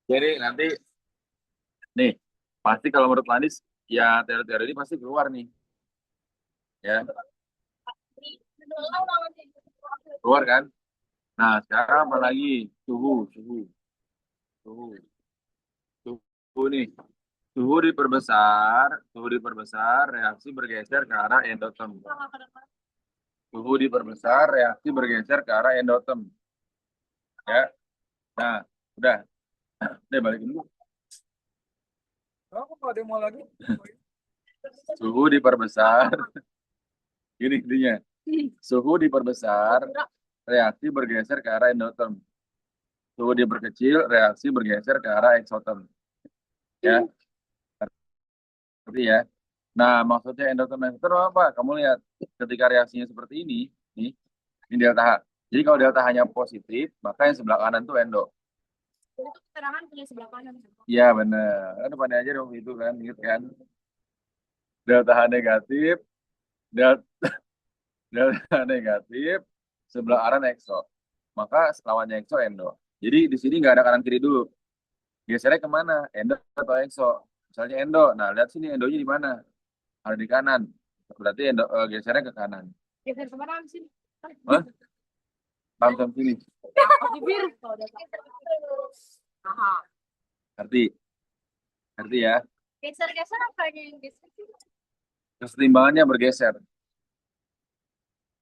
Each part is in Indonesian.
Jadi nanti nih pasti kalau menurut Landis ya teori-teori ini pasti keluar nih ya keluar kan. Nah sekarang apa lagi suhu suhu nih suhu diperbesar reaksi bergeser ke arah endoterm. Suhu diperbesar reaksi bergeser ke arah endoterm ya. Nah udah deh balikin dulu. Kamu ada mau lagi? Suhu diperbesar, ini intinya. Suhu diperbesar, reaksi bergeser ke arah endoterm. Suhu diperkecil, reaksi bergeser ke arah eksoterm. Ya, ngerti ya. Nah, maksudnya endoterm eksoterm apa? Kamu lihat, ketika reaksinya seperti nih, ini delta H. Jadi kalau delta H-nya positif, maka yang sebelah kanan tuh endo. Itu keterangan punya sebelah kanan. Iya, bener. Kan depannya aja dong itu kan, gitu kan. Delta H negatif, delta, delta negatif, sebelah kanan ekso. Maka lawannya ekso endo. Jadi di sini nggak ada kanan kiri dulu. Gesernya kemana? Endo atau ekso? Misalnya endo. Nah, lihat sini endonya di mana? Ada di kanan. Berarti gesernya ke kanan. Geser kemana sih? Hah? Langsung sini. Di biru. Aha. Ngerti? Ngerti ya? Geser-geser apa yang geser? Kesetimbangannya bergeser.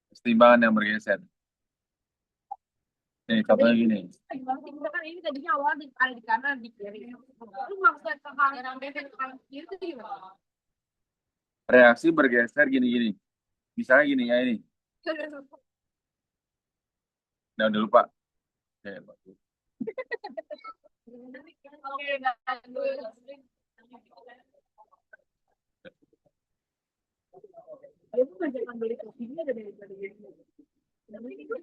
Kesetimbangan yang bergeser. Nih, contohnya gini. Kita kan ini tadinya awal ada di kanan di kiri. Lu maksud ke kanan geser ke kanan kiri itu gimana? Reaksi bergeser gini-gini. Misalnya gini ya ini. Nah, udah lupa. Oke, bagus. Oke, enggak. Dia tuh ngajakan beli kopinya ada dari ini. Dan ini tuh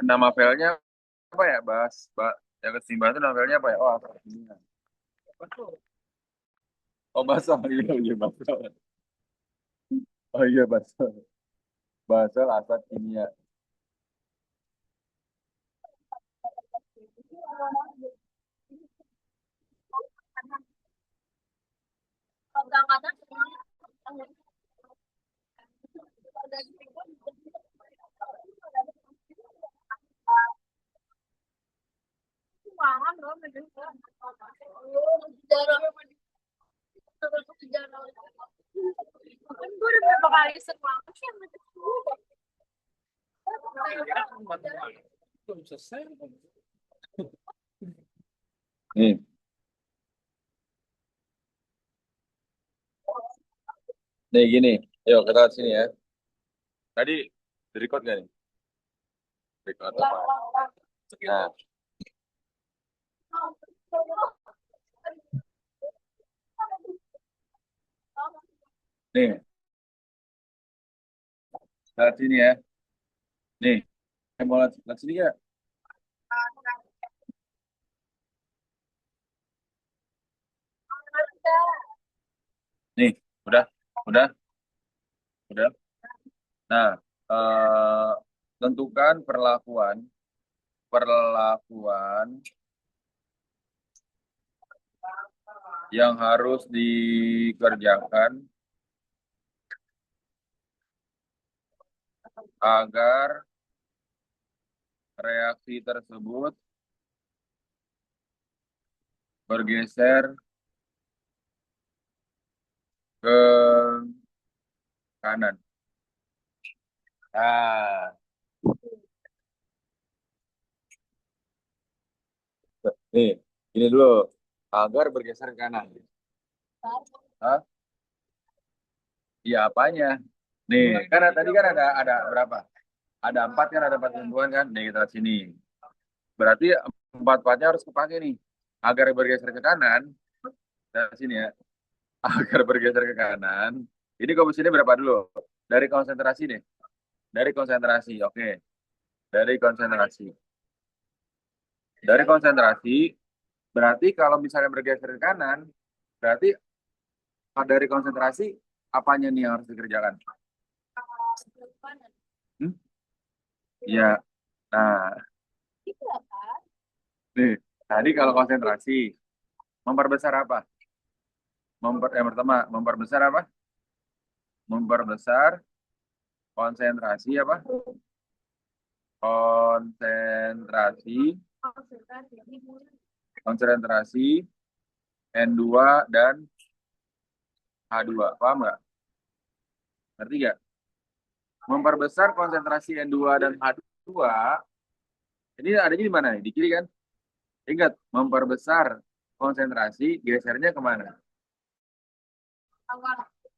Nama filenya apa ya? Yang kesetimbangan itu nama filenya apa ya? Oh, apa? Oh, basah. Iya, iya, basah. Oh iya, basah. Basah asat kimia. kadang-kadang loh sejarah kan gue udah berapa kali sekolah sih yang Nih, nih gini. Yuk, kita lihat sini ya. Tadi di record gak nih? Record apa? Nah, nih, lihat sini ya. Nih, mau lihat sini ya. Nih, udah, udah, udah. Nah, eh, tentukan perlakuan, perlakuan yang harus dikerjakan agar reaksi tersebut bergeser ke kanan. Nah, nih, ini dulu. Agar bergeser ke kanan. Hah? Iya, apanya? Nih, karena tadi kan ada berapa? Ada empat kan, ada empat tentuan kan? Nih, kita lihat sini. Berarti empat-empatnya harus kepake nih. Agar bergeser ke kanan, dari sini ya. Agar bergeser ke kanan. Ini komposisinya berapa dulu? Dari konsentrasi nih. Dari konsentrasi, oke. Dari konsentrasi. Dari konsentrasi, berarti kalau misalnya bergeser ke kanan, berarti dari konsentrasi apanya nih yang harus dikerjakan? Hmm? Iya. Nah, nih, tadi kalau konsentrasi, memperbesar apa? Yang pertama, memperbesar apa? Memperbesar konsentrasi apa? Konsentrasi, konsentrasi N2 dan H2. Paham nggak? Ngerti nggak? Memperbesar konsentrasi N2 dan H2. Ini adanya di mana? Di kiri kan? Ingat, memperbesar konsentrasi, gesernya kemana?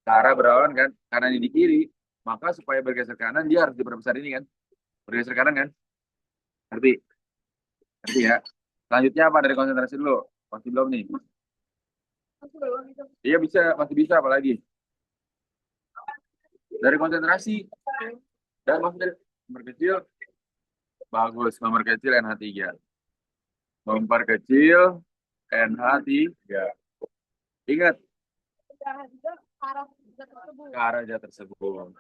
Ke arah berlawan kan? Karena ini di kiri, maka supaya bergeser kanan, dia harus diperbesar ini kan? Bergeser kanan kan? Ngerti? Ngerti ya? Selanjutnya apa dari konsentrasi dulu? Masih belum nih? Iya bisa, masih bisa apalagi? Dari konsentrasi. Dan maksudnya memperkecil, bagus. Memperkecil NH3. Memperkecil NH3. Ingat, ke arah zat tersebut.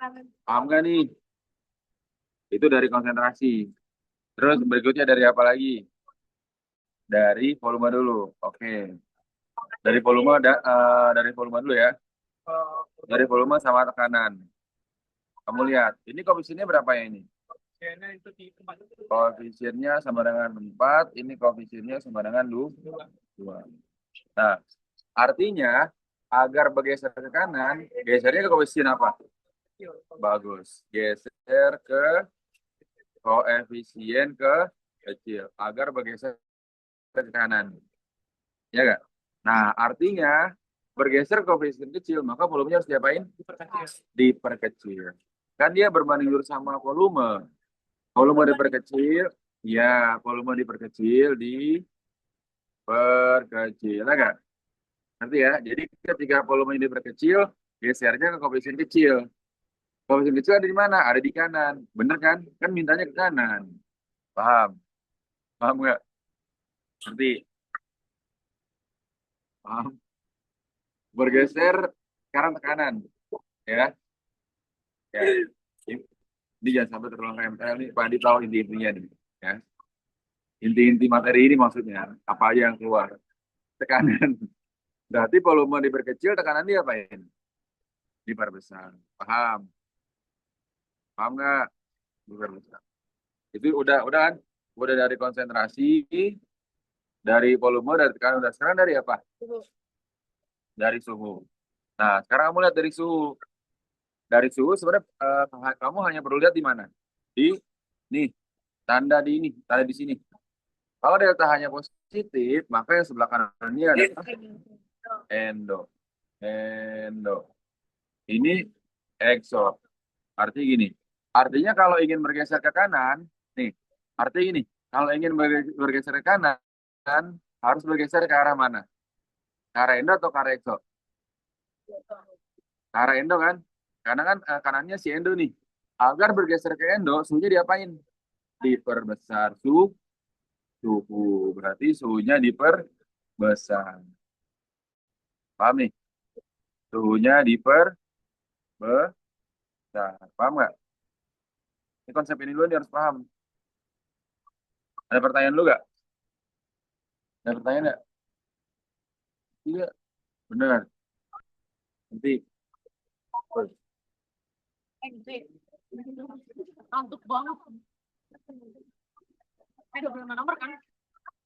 Paham nggak nih? Itu dari konsentrasi. Terus berikutnya dari apa lagi? Dari volume dulu. Oke. Dari volume dulu ya. Dari volume sama tekanan. Kamu lihat, ini koefisiennya berapa ya ini? Koefisiennya sama dengan 4, ini koefisiennya sama dengan 2. Nah, artinya agar bergeser ke kanan, gesernya ke koefisien apa? Bagus. Geser ke koefisien ke kecil agar bergeser ke kanan. Ya enggak? Nah, artinya bergeser ke koefisien kecil, maka volumenya harus diapain? Diperkecil. Kan dia berbanding lurus sama volume. Volume diperkecil, ya, volume diperkecil, diperkecil. Enggak? Nanti ya. Jadi ketika volumenya diperkecil, gesernya ke koefisien kecil. Koefisien kecil ada di mana? Ada di kanan. Bener kan? Kan mintanya ke kanan. Paham? Paham nggak? Nanti paham? Bergeser sekarang ke kanan. Ya. Ya. Ini jangan sampai terulang KMTL nih. Pak Adi tahu inti-intinya nih. Ya. Inti-inti materi ini maksudnya. Apa aja yang keluar. Tekanan. Berarti volume diperkecil, tekanan dia apain? Diperbesar. Paham? Paham nggak? Diperbesar. Itu udah kan? Udah dari konsentrasi, dari volume, dari tekanan. Udah sekarang dari apa? Dari suhu. Nah, sekarang kamu lihat dari suhu. Dari suhu sebenarnya kamu hanya perlu lihat di mana? Di nih, tanda di sini. Kalau delta hanya positif, maka yang sebelah kanan ini adalah endo. Endo. Ini exo. Artinya gini. Artinya kalau ingin bergeser ke kanan, nih, artinya gini. Kalau ingin bergeser ke kanan, harus bergeser ke arah mana? Ke arah endo atau ke arah exo? Ke arah endo kan? Karena kan kanannya si endo nih. Agar bergeser ke endo, suhunya diapain? Diperbesar suhu. Berarti suhunya diperbesar. Paham nih? Suhunya diperbesar. Paham nggak? Ini konsep ini dulu nih harus paham. Ada pertanyaan dulu nggak? Ada pertanyaan nggak? Iya, benar. Nanti. Ngantuk banget. 25 nomor kan?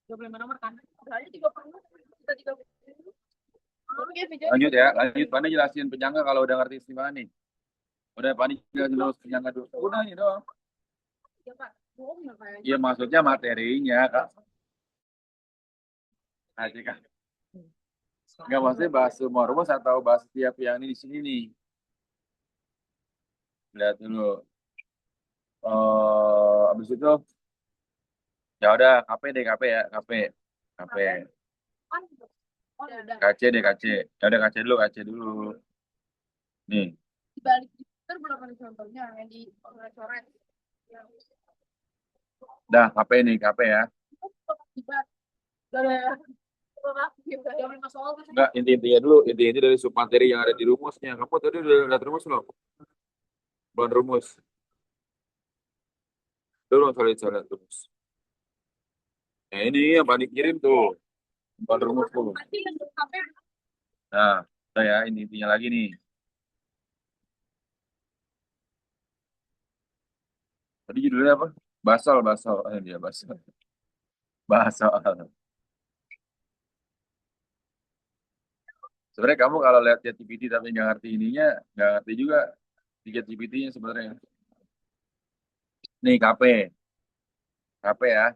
25 nomor kan? Udah aja 30. Kita 30. Lanjut ya, lanjut. Pani jelasin penyangga kalau udah ngerti istimewa nih. Udah Pani jelasin terus penyangga dulu. Udah ini dong. Iya, Pak. Bohong ya, Pak. Iya maksudnya materinya kak. Aja kak. Nggak maksudnya bahas semua rumus atau bahas setiap yang ini di sini nih. Lihat dulu. Abis itu ya udah KP deh KP ya KP KP Oh, udah. KC deh KC. Ya udah KC dulu KC dulu. Nih. Di balik Twitter belum ada contohnya yang di coret-coret. Dah KP nih KP ya. Udah. Enggak, inti-intinya dulu, inti-inti dari submateri yang ada di rumusnya. Kamu tadi udah lihat rumus loh, belum rumus. Dulu saya lihat rumus. Nah ini yang paling kirim tuh, bukan rumus tuh. Nah, udah ya, ini intinya lagi nih. Tadi judulnya apa? Basal, basal. Dia basal. Basal. Sebenarnya kamu kalau lihat ChatGPT tapi nggak ngerti ininya, nggak ngerti juga di ChatGPT-nya sebenarnya. Nih KP, KP ya.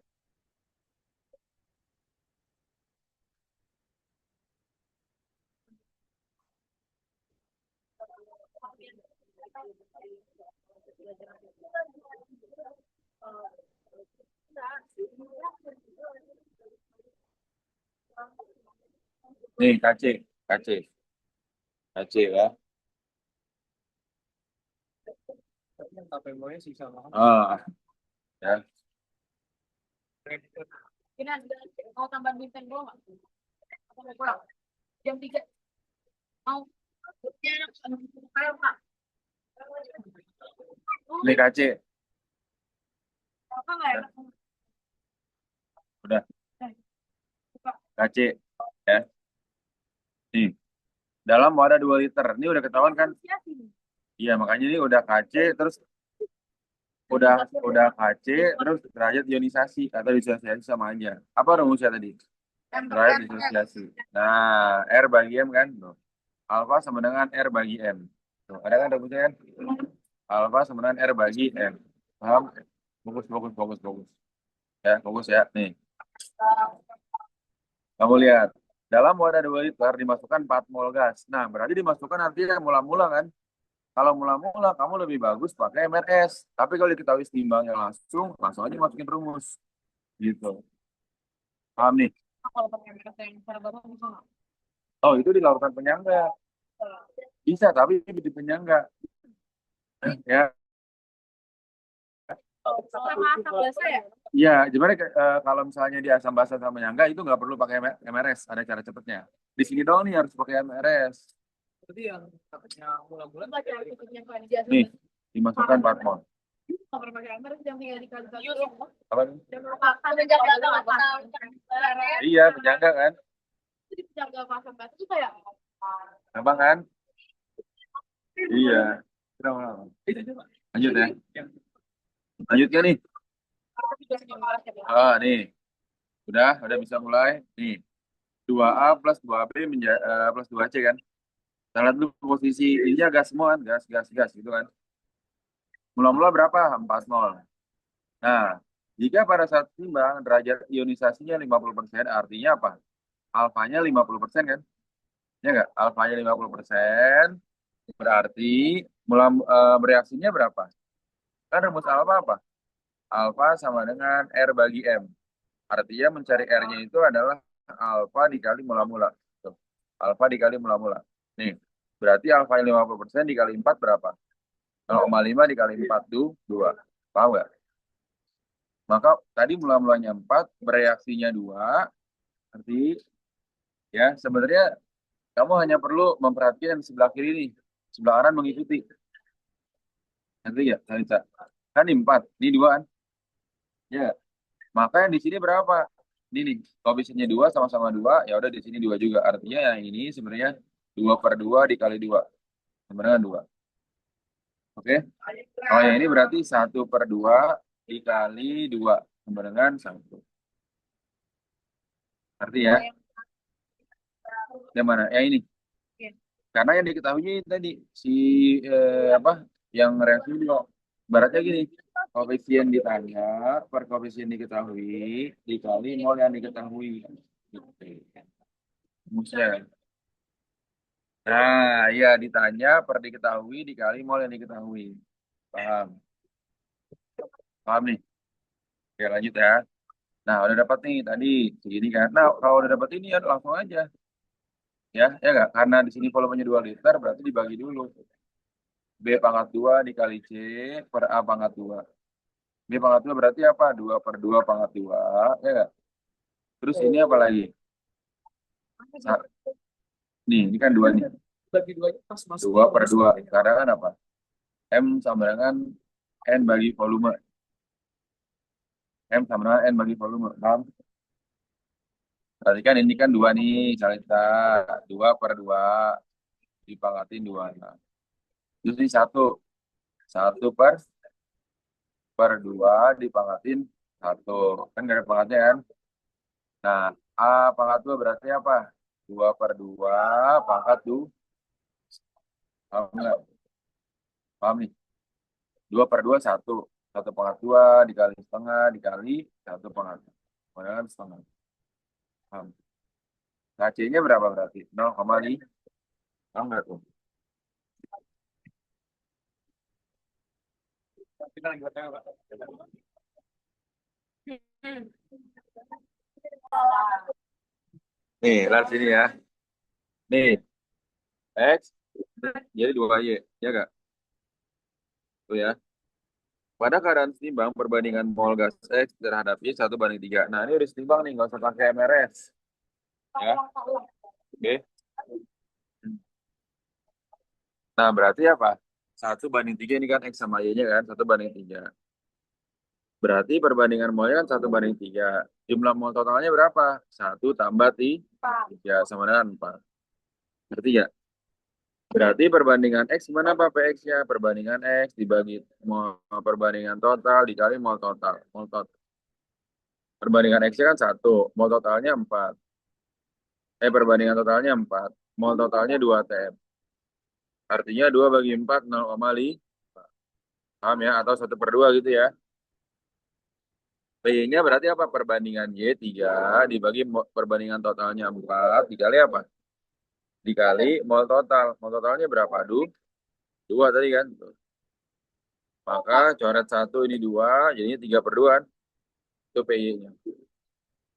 Nih KC, KC, KC ya. Ah, ya. Ini mau tambah bintang dulu nggak? Atau mau pulang? Jam 3 mau. Ayo, Kak. Nih KC, Apa nggak ya? ya. Udah Eh, buka. KC ya. Nih, dalam wadah 2 liter. Ini udah ketahuan kan? Iya, makanya ini udah KC terus udah KC terus derajat ionisasi atau disosiasi sama aja. Apa rumusnya tadi? Derajat disosiasi. Nah, R bagi M kan? Tuh. Alfa sama dengan R bagi M. Tuh, ada kan rumusnya kan? Alfa sama dengan R bagi M. Paham? Fokus, fokus, fokus, fokus. Ya, fokus ya. Nih, kamu lihat. Dalam wadah 2 liter dimasukkan 4 mol gas. Nah, berarti dimasukkan artinya mula-mula kan? Kalau mula-mula kamu lebih bagus pakai MRS. Tapi kalau diketahui seimbangnya langsung, langsung aja masukin rumus. Gitu. Paham nih? Kalau pakai merek yang cara baru bisa nggak? Oh, itu dilakukan penyangga. Bisa, tapi di penyangga. Ya, Sama asam biasa ya? iya. Gimana kalau misalnya di asam basa sama penyangga itu nggak perlu pakai MRS. Ada cara cepatnya. Di sini dong nih harus pakai MRS. Berarti yang katanya bulan-bulan baca artikelnya kan dia Nih, dimasukkan 4 mol. nggak pernah pakai ember jam tinggal dikali-kali. Apa? Jam berapa? Jam berapa? Iya, penyangga kan. Jadi penjaga pasang batu itu kayak Gampang kan? Iya. Kenapa? Lanjut ya. Lanjutnya nih. Ah, nih. Udah bisa mulai. Nih, 2A plus 2B plus 2C kan. Kita lihat dulu posisi ininya gas semua kan, gas, gas, gas gitu kan. Mula-mula berapa? 4 mol. Nah, jika pada saat timbang derajat ionisasinya 50%, artinya apa? Alfanya 50% kan? Ya nggak? Alfanya 50%, berarti bereaksinya berapa? Kan rumus alfa apa? Alfa sama dengan R bagi M. Artinya mencari R-nya itu adalah alfa dikali mula-mula. Tuh. Alfa dikali mula-mula. Nih, berarti alfa 50% dikali 4 berapa? 0,5 dikali 4 itu 2. Paham nggak? Maka tadi mula-mulanya 4, bereaksinya 2. Berarti ya sebenarnya kamu hanya perlu memperhatikan sebelah kiri nih. Sebelah kanan mengikuti. Nanti ya, Salisa. Kan ini 4, ini 2 kan? Ya. Maka yang di sini berapa? Ini nih, koefisiennya 2 sama-sama 2, ya udah di sini 2 juga. Artinya yang ini sebenarnya 2 per 2 dikali 2. Sebenarnya 2. Oke? Oh yang ini berarti 1/2 dikali 2. Sama dengan 1. Arti ya? Yang mana? Yang ini. Karena yang diketahui tadi si apa yang reaksi ini kok baratnya gini, koefisien ditanya per koefisien diketahui dikali mol yang diketahui. Gitu. Rumusnya. Nah, iya ditanya per diketahui dikali mol yang diketahui. Paham? Paham nih? Oke, lanjut ya. Nah, udah dapat nih tadi segini kan. Nah, kalau udah dapat ini ya langsung aja. Ya nggak? Karena di sini volumenya 2 liter berarti dibagi dulu. B pangkat 2 dikali C per A pangkat 2. B pangkat 2 berarti apa? 2/2 pangkat 2. Ya nggak? Terus ini apa lagi? Sa- Nih, ini kan dua nih. Bagi duanya pas masuk. Dua per dua. Sekarang kan apa? M sama dengan N bagi volume. M sama dengan N bagi volume. Paham? Berarti kan ini kan dua nih. Misalnya kita dua per dua dipangkatin dua. Nah, terus ini satu. Satu per dua dipangkatin satu. Kan gak ada pangkatnya kan? Nah, A pangkat dua berarti apa? Dua per dua pangkat dua. Paham nggak? Paham nih? Dua per dua satu. Satu pangkat dua dikali setengah dikali satu pangkat. Padahal kan setengah. Paham? Nah, C-nya berapa berarti? 0,5. Paham nggak tuh? Kita lagi bertanya, Pak. Hmm. Nih, lihat sini ya. Nih, X jadi 2Y. Ya nggak? Tuh ya. Pada keadaan setimbang, perbandingan mol gas X terhadap Y 1:3. Nah, ini udah setimbang nih, nggak usah pakai MRS. Ya, oke. Nah, berarti apa? 1:3 ini kan X sama Y-nya kan, 1:3. Berarti perbandingan molnya kan 1:3. Jumlah mol totalnya berapa? 1 tambah 3 sama dengan 4. Ngerti ya? Berarti perbandingan X mana apa PX-nya? Perbandingan X dibagi mol, perbandingan total dikali mol total. Mol total. Perbandingan X-nya kan 1, mol totalnya 4. Perbandingan totalnya 4. Mol totalnya 2 TM. Artinya 2 bagi 4, 0,5. Paham ya? Atau 1/2 gitu ya. P-nya berarti apa? Perbandingan Y 3 dibagi perbandingan totalnya 4 dikali apa? Dikali mol total. Mol totalnya berapa? 2 tadi kan? Maka coret 1 ini 2, jadinya 3/2 kan? Itu PY-nya.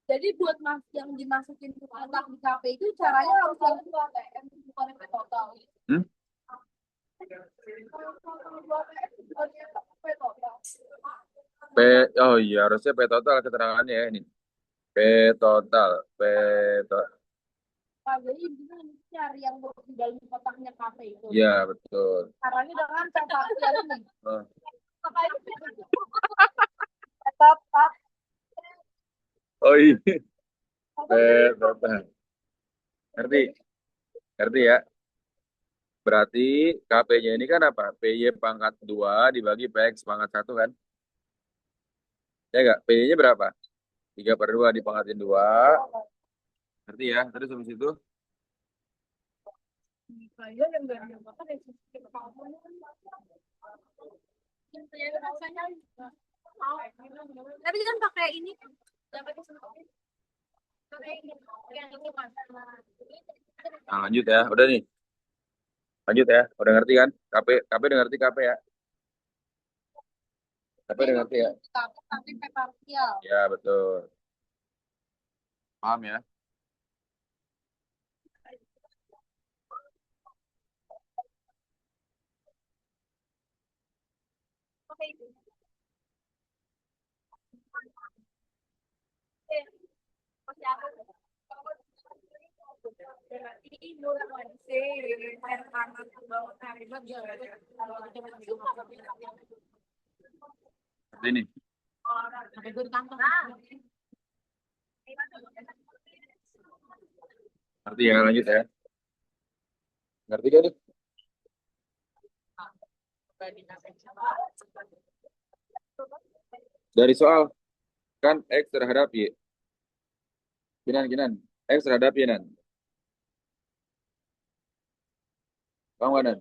Jadi buat yang dimasukin ke kotak di KP itu caranya harus yang dua ATM bukan yang total. Hmm? P, oh iya harusnya P total keterangannya ya ini. P total, P total. Jadi bisa cari yang di dalam kotaknya KP itu. Iya betul. Caranya dengan tempatnya ini. Oh. Tetap. Oh iya, P total. Ngerti? Ngerti ya? Berarti KP-nya ini kan apa? PY pangkat 2 dibagi PX pangkat 1 kan? Ya enggak? PY-nya berapa? 3/2 dipangkatin 2. Ngerti ya? Terus habis itu? Saya yang nggak ada apa dari sisi tapi kan pakai ini Nah, lanjut ya. Udah nih. Lanjut ya. Udah ngerti kan? KP udah ngerti KP ya? KP udah ngerti ya? tapi parsial. Ya, betul. Paham ya? Ngerti nih. Ngerti ya? Lanjut ya. Ngerti kan nih? Dari soal kan X terhadap Y. Kinan. X terhadap Y nan. Paham kan nan?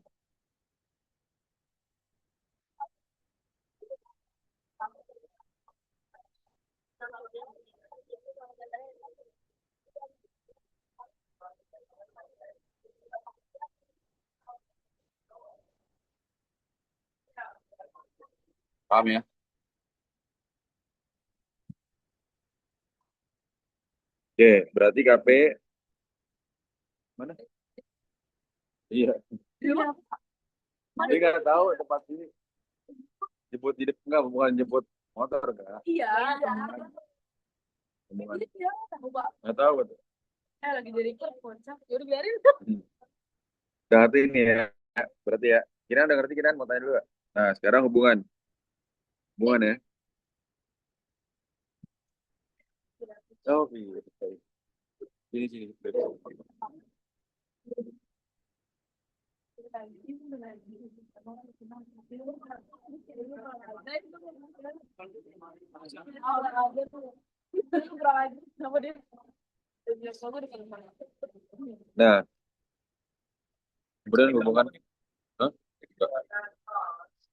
Paham ya? Oke, berarti KP mana? Iya. Dia nggak tahu tempat ini. Jemput di depan enggak, bukan jemput motor enggak. Iya. Omongan. Jadi dia tahu Pak. Nggak tahu betul. Lagi dari kocak. Yaudah biarin. Hmm. Udah ngerti ini ya. Berarti ya. Kira udah ngerti kita mau tanya dulu. Gak? Nah, sekarang hubungan. Hubungan ya. Oh, iya. Sini, sini. Nah, kemudian hubungan, Hah?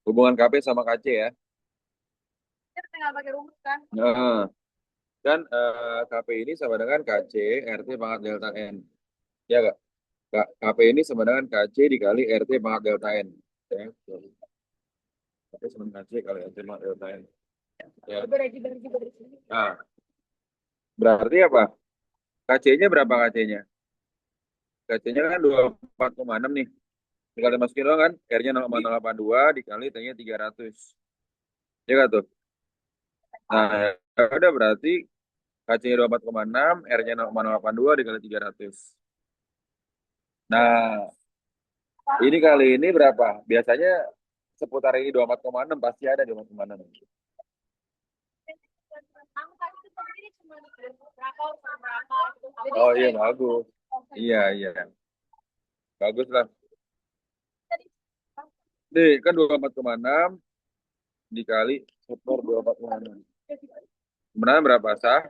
Hubungan KP sama KC ya. Kita tinggal pakai rumus kan. Nah, kan KP ini sama dengan KC RT pangkat delta N. Ya nggak? KP ini sama dengan KC dikali RT pangkat delta N. Ya. KP sama dengan KC kali RT pangkat delta N. Ya. Berarti. Nah, berarti apa? KC-nya berapa KC-nya? KC-nya kan 24,6 nih. Tinggal dimasukin doang kan? R-nya 0,082 dikali T-nya 300. Ya nggak tuh? Nah, ya udah berarti KC-nya 24,6, R-nya 0,082 dikali 300. Nah, ini kali ini berapa? Biasanya seputar ini 24,6 pasti ada 24,6. Oh iya bagus. Iya iya. Bagus lah. Nih kan 24,6 dikali seputar 24,6. Kemudian berapa sah?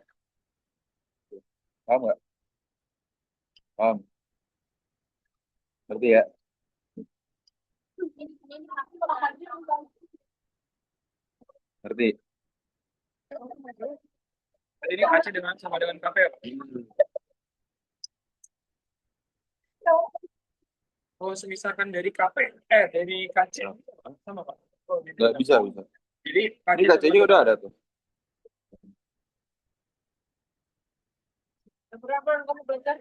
Paham nggak? Paham. Ngerti ya? Ngerti? Jadi ini AC dengan sama dengan KP apa? Oh, misalkan dari KP, dari KC sama Pak. Oh, gitu. Nggak bisa bisa. Jadi Ini KC-nya udah ada tuh. Berapa yang kamu belajar?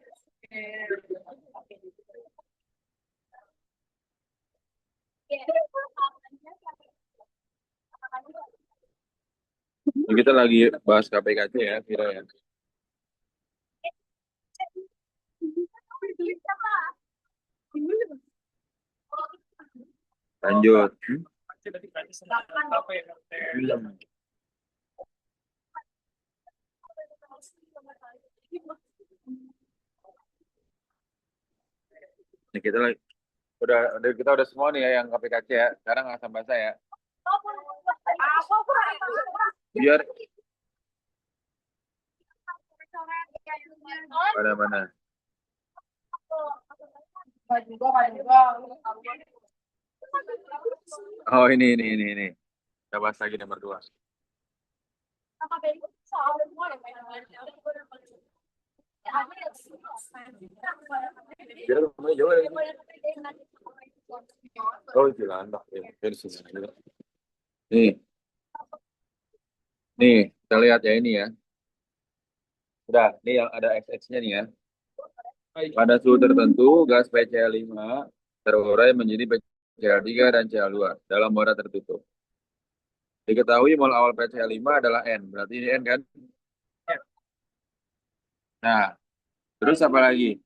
Ini kita lagi bahas KPKC ya, Vira ya. Lanjut. AC dari KC sama dengan KP. Hmm. Ini kita lagi kita udah semua nih ya yang KPKC ya. Sekarang asam basa ya. Biar mana-mana. Oh ini. Kita bahas lagi nomor 2. Biar rumahnya jauh lagi. Oh Cilandak ya. Dari sini. Nih, nih kita lihat ya ini ya. Udah, nih yang ada XX-nya nih ya. Pada suhu tertentu, gas PCl5 terurai menjadi PCl3 dan Cl2 dalam wadah tertutup. Diketahui mol awal PCl5 adalah N, berarti ini N kan? Nah, terus apa lagi?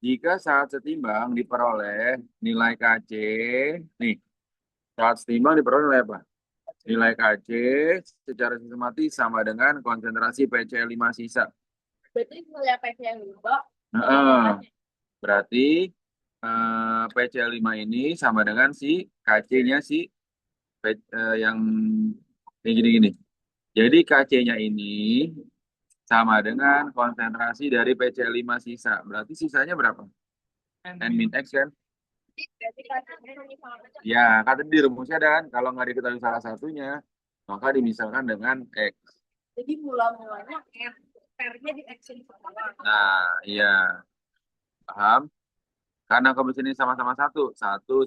Jika saat setimbang diperoleh nilai Kc, nih, saat setimbang diperoleh nilai apa? Nilai Kc secara sistematis sama dengan konsentrasi PCl5 sisa. Berarti nilai PC yang berubah. Nah, berarti PCl5 ini sama dengan si Kc-nya si yang gini-gini. Jadi Kc-nya ini sama dengan konsentrasi dari PC5 sisa. Berarti sisanya berapa? N min X kan? Ya, kata di rumusnya ada kan, kalau nggak diketahui salah satunya, maka dimisalkan dengan X. Jadi mula-mulanya R-nya di X ini. Nah, iya. Paham? Karena kebetulan ini sama-sama satu. Satu.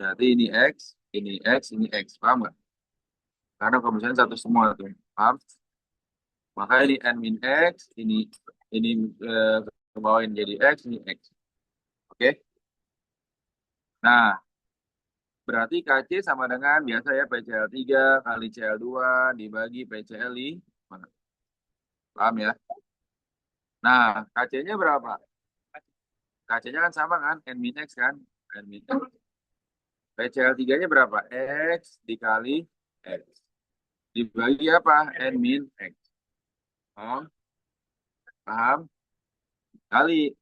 Berarti ini X, ini X, ini X. Paham nggak? Karena kebetulan satu semua tuh. Paham? Maka ini N min X, ini ke bawahin jadi X, ini X. Oke? Nah, berarti Kc sama dengan biasa ya PCl3 kali Cl2 dibagi PCl5. Paham ya? Nah, KC-nya berapa? KC-nya kan sama kan? N min X kan? N min X. PCl3-nya berapa? X dikali X. Dibagi apa? N min X. Oh, paham? Kali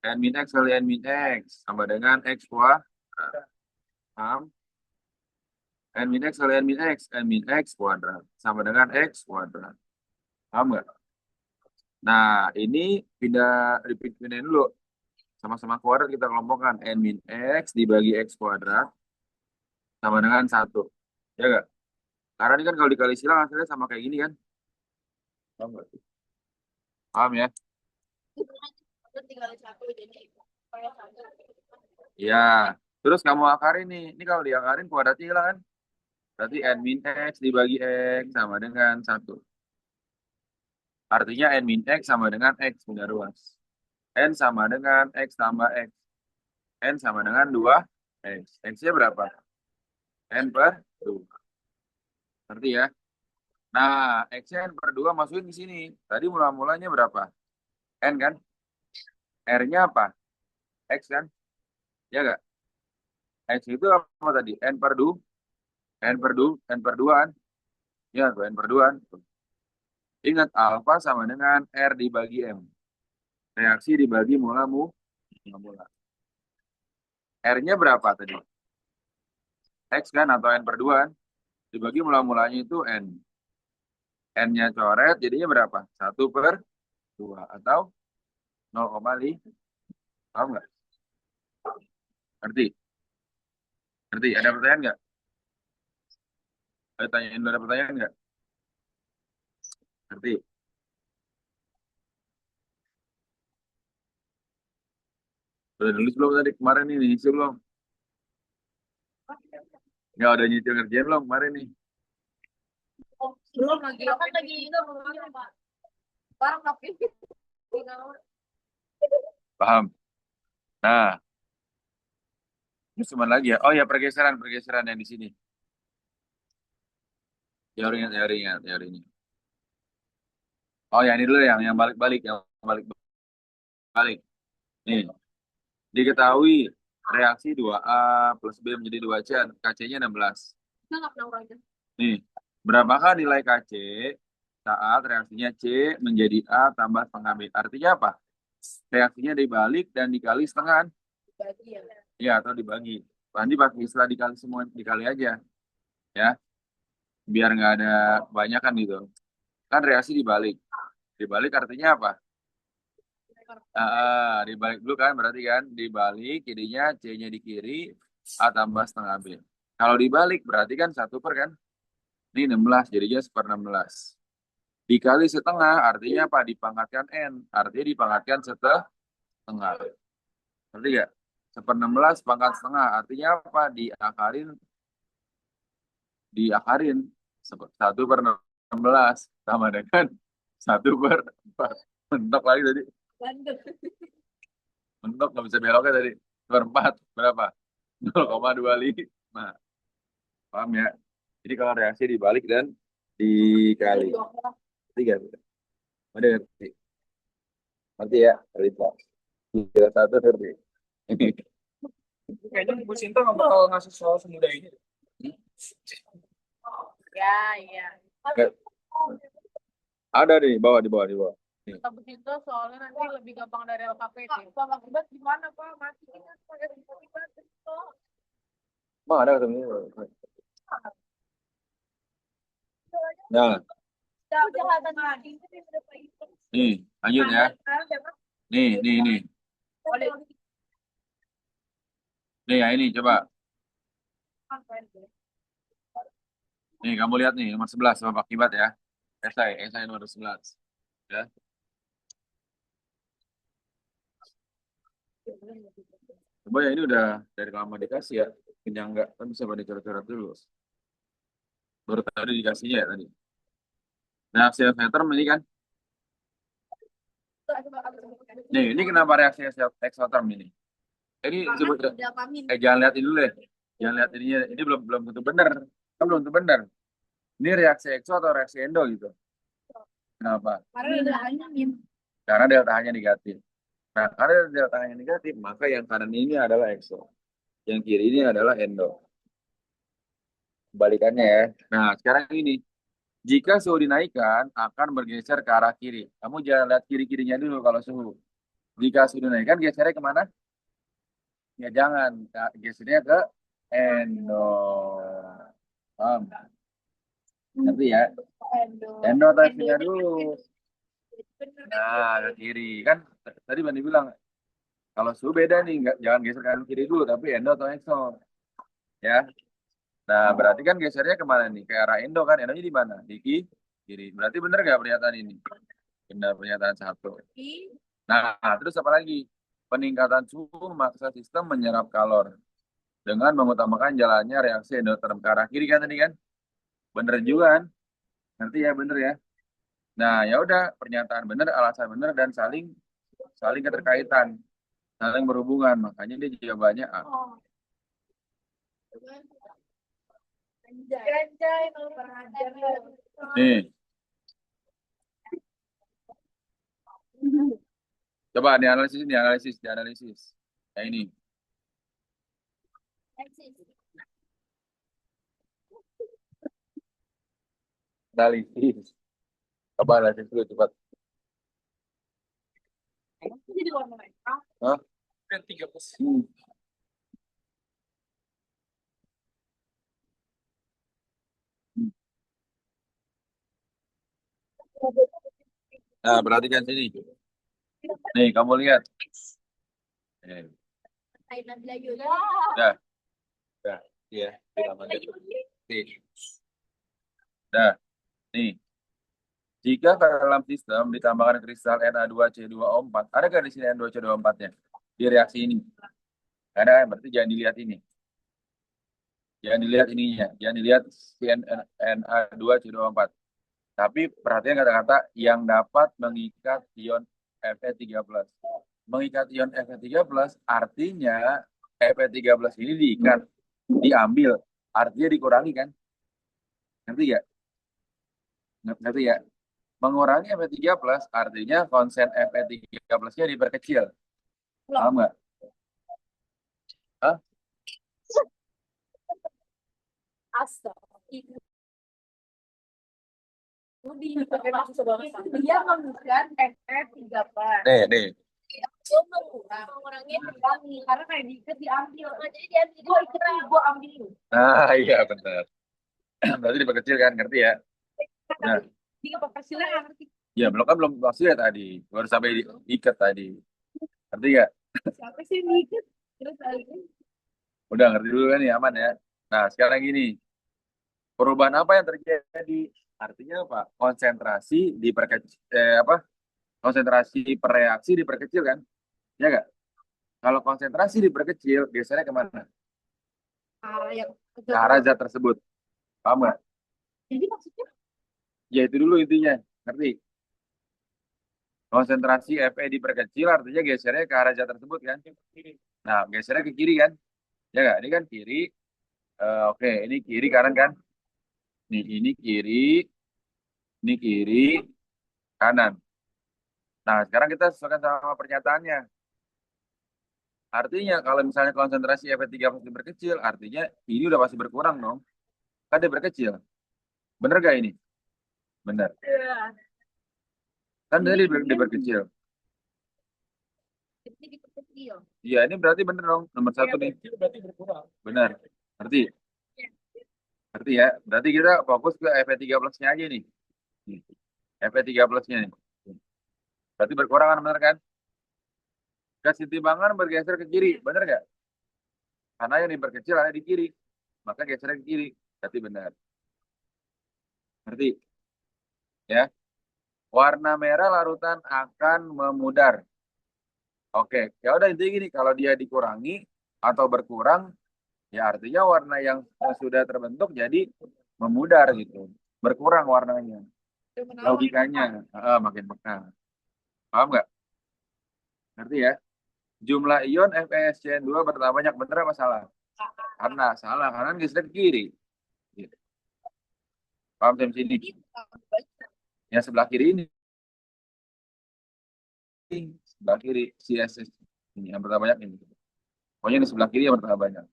N min X kali N min X. Sama dengan X kuadrat. Paham? N min X kali N min X. N min X kuadrat. Sama dengan X kuadrat. Paham nggak? Nah, ini pindahin dulu. Sama-sama kuadrat kita kelompokkan. N min X dibagi X kuadrat. Sama dengan 1. Ya nggak? Karena ini kan kalau dikali silang hasilnya sama kayak gini kan? Paham nggak? Paham ya? Tinggal satu jadi kayak satu. Ya. Terus kamu akarin nih. Ini kalau diakarin kuadratnya hilang kan? Berarti N min X dibagi X sama dengan 1. Artinya N min X sama dengan X bunda ruas. N sama dengan X tambah X. N sama dengan 2 X. X-nya berapa? N per 2. Ngerti ya? Nah, X-nya N per 2 masukin ke sini. Tadi mula-mulanya berapa? N kan? R-nya apa? X kan? Ya nggak? X itu apa tadi? N per 2. N per 2. N per 2 kan? Ya, tuh N per 2 kan? Ingat, alfa sama dengan R dibagi M. Reaksi dibagi mula-mula. R-nya berapa tadi? X kan atau N per 2 kan? Dibagi mula-mulanya itu N. N-nya coret jadinya berapa? 1 per 2 atau 0,5. Paham nggak? Ngerti? Ngerti? Ada pertanyaan nggak? Ada tanyain dulu, ada pertanyaan nggak? Ngerti? Udah nulis belum tadi kemarin nih, nyicil belum? Nggak udah nyicil ngerjain belum kemarin nih? Belum lagi. Kan lagi itu Pak. Barang tapi Paham? Nah, ini cuma lagi ya. Oh ya, pergeseran yang di sini. Teorinya. Oh ya, ini dulu yang balik-balik, yang balik-balik. Nih, diketahui reaksi 2A plus B menjadi 2C, KC-nya 16. kita nggak pernah urangnya. Nih, berapakah nilai KC saat reaksinya C menjadi A tambah setengah B? Artinya apa? Reaksinya dibalik dan dikali setengah. Bagi ya. Ya, atau dibagi. Nanti pakai istilah dikali semua, dikali aja. Ya, biar nggak ada kebanyakan gitu. Kan reaksi dibalik. Dibalik artinya apa? Dibalik dulu kan, berarti kan dibalik, jadinya C-nya di kiri, A tambah setengah B. Kalau dibalik berarti kan 1 per kan? Ini 16, jadinya 1/16. Dikali setengah, artinya apa? Dipangkatkan N. Artinya dipangkatkan setengah. Ngerti nggak? 1/16 pangkat setengah. Artinya apa? Diakarin. 1/16 sama dengan 1/4. Mentok lagi tadi. Bandel. Mentok nggak bisa beloknya tadi. 1/4 berapa? 0,25. Paham ya? Jadi kalau reaksi dibalik dan dikali. Tiga. Ada ngerti? Ngerti ya? Cerita. Kira satu ngerti. Kayaknya Bu Sinta nggak bakal ngasih soal semudah ini. Ya, iya. Ada di bawah. Tapi itu soalnya nanti lebih gampang dari LKPD. Pak akibat gimana Pak? Mati kan pakai akibat itu. Bang ada ketemu. Nah, Kejahatan lagi. nih, lanjut ya. Nih. Nih, ya ini coba. Nih, kamu lihat nih nomor 11 sebab akibat ya. Esai nomor 11. Ya. Coba ya ini udah dari lama dikasih ya. Kenyang enggak? Kan bisa pada coret-coret dulu. Baru tadi dikasihnya ya tadi. Nah, self meter ini kan. Nih, ini kenapa reaksi exotherm ini? Ini sebut jangan lihat ini dulu deh. Jangan lihat ininya. Ini belum tentu benar. Kan belum tentu benar. Ini reaksi exo atau reaksi endo gitu. Kenapa? Karena udah angin. karena delta-nya negatif. Nah, karena delta-nya negatif, maka yang kanan ini adalah exo, yang kiri ini adalah endo. Kebalikannya ya. Nah, sekarang ini, jika suhu dinaikkan, akan bergeser ke arah kiri. Kamu jangan lihat kiri-kirinya dulu kalau suhu. Jika suhu dinaikkan, gesernya kemana? Ya jangan, gesernya ke endo. Paham? Nanti ya, Endo. endo atau Endo nya ini dulu. bener. Nah, ke kiri. Kan tadi Bandi bilang, kalau suhu beda nih, nggak, jangan geser kanan kiri dulu, tapi endo atau exo. Ya. Nah, berarti kan gesernya kemana nih? Ke arah endo kan? Endonya di mana? Di kiri. Berarti bener nggak pernyataan ini? Benar pernyataan satu. Nah, terus apa lagi? Peningkatan suhu memaksa sistem menyerap kalor dengan mengutamakan jalannya reaksi endoterm ke arah kiri kan tadi kan? Bener juga kan? Nanti ya bener ya. Nah, ya udah pernyataan bener, alasan bener dan saling saling keterkaitan, saling berhubungan. Makanya dia jawabannya A. Oh. Anjay, kalau pernah ajar. Nih, coba dianalisis. Nah, ini analisis. Coba analisis dulu cepat. Jadi warna merah. Hah? Dan 13. Hmm. Nah, perhatikan sini. Nih, kamu lihat. Eh, dah, dah. Iya, bilang aja. Nih, dah. Nih, jika ke dalam sistem ditambahkan kristal Na2C2O4, ada nggak di sini Na2C2O4-nya? Di reaksi ini. Ada, berarti jangan dilihat ini. Jangan dilihat ininya. Jangan dilihat si Na2C2O4. Tapi perhatikan kata-kata yang dapat mengikat ion Fe3+. Mengikat ion Fe3+, artinya Fe3+ ini diikat, diambil, artinya dikurangi kan? Ngerti ya? Ngerti ya? Mengurangi Fe3+, artinya konsen Fe3+-nya diperkecil. Paham nggak? Hah? Astaga. Dia menemukan Fe3+. Nih. Gue mengurangi karena kayak diikat diambil. Jadi diambil. Gue ikat gue ambil. Nah, iya benar. Berarti diperkecil kan, ngerti ya? Nah, Dia kecilnya ngerti. ya belum pasti ya tadi. Baru sampai diikat tadi. Ngerti nggak? Siapa sih yang diikat? Terus lagi. Udah ngerti dulu kan ya, aman ya. Nah, sekarang gini. Perubahan apa yang terjadi? Artinya apa? Konsentrasi diperkecil, apa? Konsentrasi per reaksi diperkecil kan? Ya nggak? Kalau konsentrasi diperkecil, biasanya kemana? Yang Ke arah zat tersebut. Paham nggak? jadi maksudnya Ya itu dulu intinya. Ngerti? Konsentrasi Fe diperkecil artinya gesernya ke arah zat tersebut kan? Nah, gesernya ke kiri kan? Ya nggak? Ini kan kiri. Oke, ini kiri kanan kan? Ini kiri, kanan. Nah, sekarang kita sesuaikan sama pernyataannya. Artinya kalau misalnya konsentrasi Fe3 pasti berkecil, artinya ini udah pasti berkurang dong. Kan dia berkecil. Bener gak ini? Bener. Kan tadi dia berkecil. diperkecil. Iya, ini berarti bener dong. Nomor satu nih. Berarti berkurang. Bener. Ngerti? Ngerti ya? Berarti kita fokus ke Fe3+-nya aja nih. Fe3+-nya nih. Berarti berkurang kan, bener kan? Kesetimbangan bergeser ke kiri. Bener gak? Karena yang diperkecil ada di kiri. Maka gesernya ke kiri. Berarti benar. Ngerti? Ya. Warna merah larutan akan memudar. Oke, ya udah intinya gini, kalau dia dikurangi atau berkurang, ya artinya warna yang sudah terbentuk jadi memudar gitu, berkurang warnanya. Logikanya, makin pekat. Paham nggak? Ngerti ya? Jumlah ion FeSCN2 bertambah banyak, bener apa salah? Karena salah, kanan geser ke kiri. Gitu. Paham sampai sini? Yang sebelah kiri ini sebelah kiri CSS ini yang bertambah banyak ini. Pokoknya di sebelah kiri yang bertambah banyak.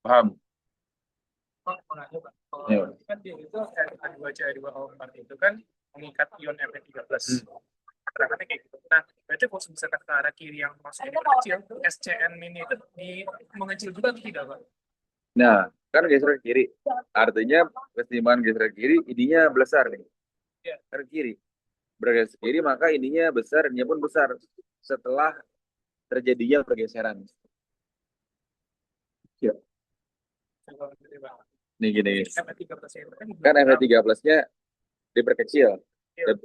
Paham? Oh, pengaruh, Pak. Kalau Iya. kan dia itu Ca2CO4 itu kan mengikat ion Fe3+. Keterangannya kayak gitu. Nah, berarti kalau misalkan ke arah kiri yang masuk kecil, SCN ini itu mengecil juga atau tidak, Pak? Nah, kan geser ke kiri. Artinya keseimbangan geser ke kiri, ininya besar nih. Iya. Ke kiri. Bergeser ke kiri, maka ininya besar, ininya pun besar. Setelah terjadinya pergeseran. Ya. Coba gitu, Pak. Nih gini. Fe3+ itu Kan Fe3+-nya diperkecil. Iya.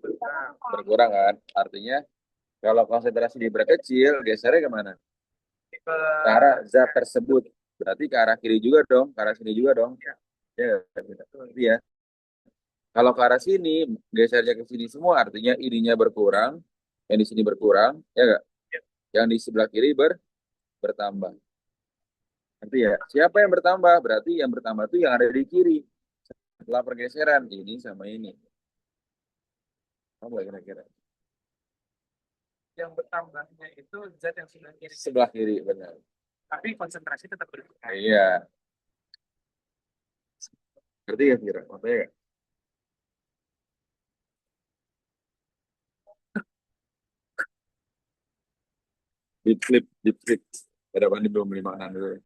Berkurang kan. Artinya kalau konsentrasi diperkecil, gesernya kemana? Ke arah zat tersebut. Berarti ke arah kiri juga dong, ke arah sini juga dong. Ya, ya. Kalau ke arah sini, gesernya ke sini semua, artinya ininya berkurang, yang di sini berkurang, ya enggak? Yang di sebelah kiri bertambah. Nanti ya, siapa yang bertambah? Berarti yang bertambah itu yang ada di kiri. Setelah pergeseran, ini sama ini. Apa kira-kira? Yang bertambahnya itu zat yang sebelah kiri. Sebelah kiri, benar. Tapi konsentrasi tetap berkurang. Iya. Ngerti ya kira? Makanya ya? Deep flip. Pada ini belum 5 dulu.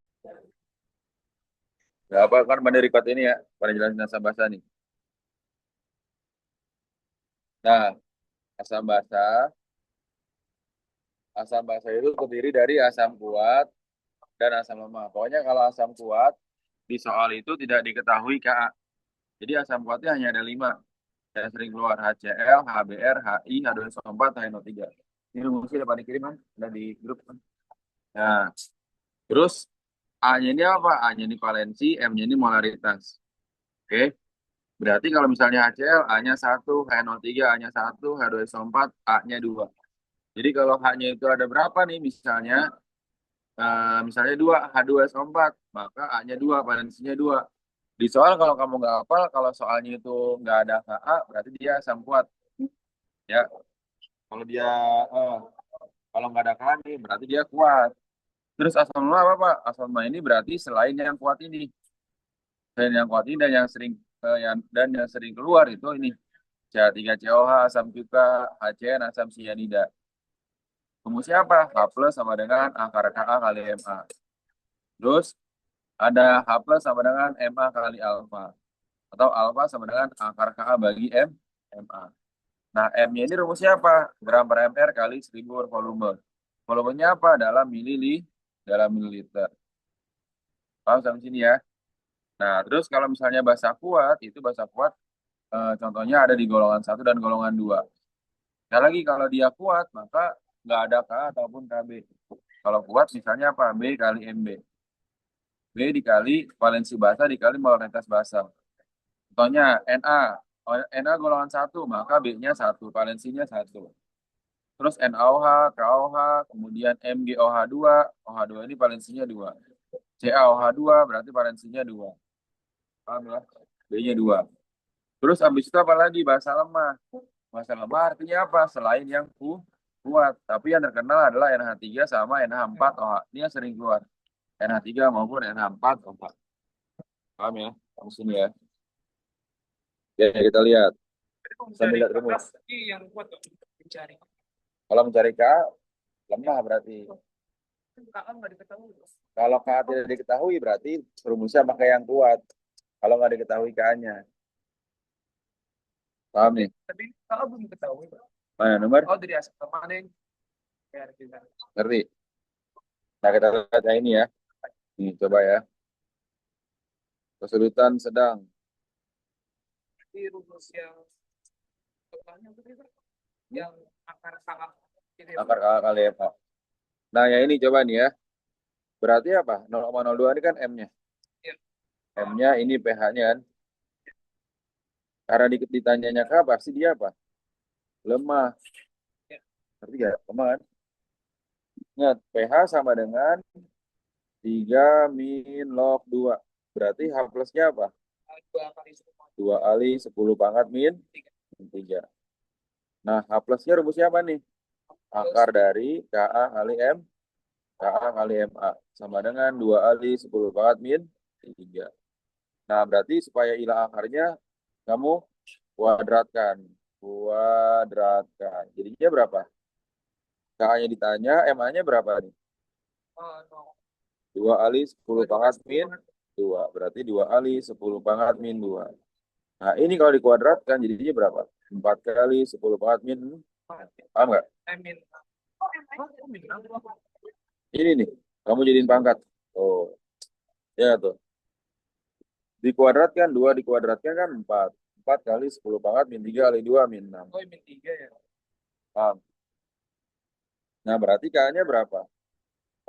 Gak apa kan pada record ini ya, pada jelasin asam basa nih. Nah, asam basa, asam basa itu terdiri dari asam kuat dan asam lemah. Pokoknya kalau asam kuat di soal itu tidak diketahui Ka. Jadi asam kuatnya hanya ada 5 yang sering keluar HCl, HBr, HI, H2SO4, HNO3. Ini rumusnya ada pada kirim kan, ada di grup kan. Nah, terus A-nya ini apa? A-nya ini valensi, M-nya ini molaritas. Oke. Berarti kalau misalnya HCl, A-nya 1, HNO3, A-nya 1, H2SO4, A-nya 2. Jadi kalau H-nya itu ada berapa nih misalnya 2, H2SO4, maka A-nya 2, valensinya 2. Di soal kalau kamu nggak hafal, kalau soalnya itu nggak ada Ka, berarti dia asam kuat. Ya, kalau dia eh, kalau nggak ada Ka nih, berarti dia kuat. Terus asam lemah apa, Pak? Asam lemah ini berarti selain yang kuat ini. Selain yang kuat ini dan yang sering keluar itu ini CH3COH, asam cuka, HCN, asam sianida. Rumusnya apa? H plus sama dengan akar Ka kali Ma. Terus ada H plus sama dengan Ma kali alfa. Atau alfa sama dengan akar Ka bagi Ma. Nah, M-nya ini rumusnya apa? Gram per mr kali 1000 per volume. Volumenya apa? Dalam mililiter. Paham sampai sini ya? Nah, terus kalau misalnya basa kuat, itu basa kuat contohnya ada di golongan 1 dan golongan 2. Sekali lagi, kalau dia kuat, maka nggak ada K ataupun KB. Kalau kuat, misalnya apa? B kali MB. B dikali valensi basa dikali molaritas basa. Contohnya Na. Na golongan 1, maka B-nya 1, valensinya 1. Terus NaOH, KOH, kemudian MgOH2. OH2 ini valensinya 2. CaOH2 berarti valensinya 2. Paham ya? B-nya 2. Terus habis itu apa lagi? Basa lemah. Basa lemah artinya apa? Selain yang kuat. Tapi yang terkenal adalah NH3 sama NH4OH. Ini yang sering keluar. NH3 maupun NH4OH. Paham ya? Di sini ya. Ya, kita lihat. Sambil lihat rumus. Yang kuat mencari. Kalau mencari K, lemah berarti. KA nggak diketahui. Kalau K tidak diketahui berarti rumusnya pakai yang kuat. Kalau nggak diketahui K-nya. Paham nih? Tapi KA belum diketahui. Mana nomor? Oh, dari asam lemah deh. Ngerti? Nah, kita lihat yang ini ya. Nih, coba ya. Kesulitan sedang. Di rumus yang yang akar KA. Akar K kali F. Nah, yang ini coba nih ya. Berarti apa? 0,02 ini kan M-nya. Iya. M-nya ini pH-nya kan. Karena ditanyanya K, pasti dia apa? Lemah. Ya. Ngerti gak? Lemah kan? Ingat, pH sama dengan 3 min log 2. Berarti H plusnya apa? 2 kali 10. 2 kali 10 pangkat min 3. Nah, H plusnya rumusnya apa nih? Akar dari KA kali M, KA kali MA. Sama dengan 2 kali 10 pangkat min 3. Nah, berarti supaya hilang akarnya, kamu kuadratkan. Kuadratkan. Jadinya berapa? KA-nya ditanya, MA-nya berapa nih? 2 kali 10 pangkat min 2. Berarti 2 kali 10 pangkat min 2. Nah, ini kalau dikuadratkan jadinya berapa? 4 kali 10 pangkat min. Paham nggak? Min. Min. Ini nih, kamu jadiin pangkat. Oh, ya tuh. Dikuadratkan, 2 dikuadratkan kan 4. 4 kali 10 pangkat min 3 kali 2 min 6. Oh, min 3 ya. Paham? Nah, berarti K-nya berapa?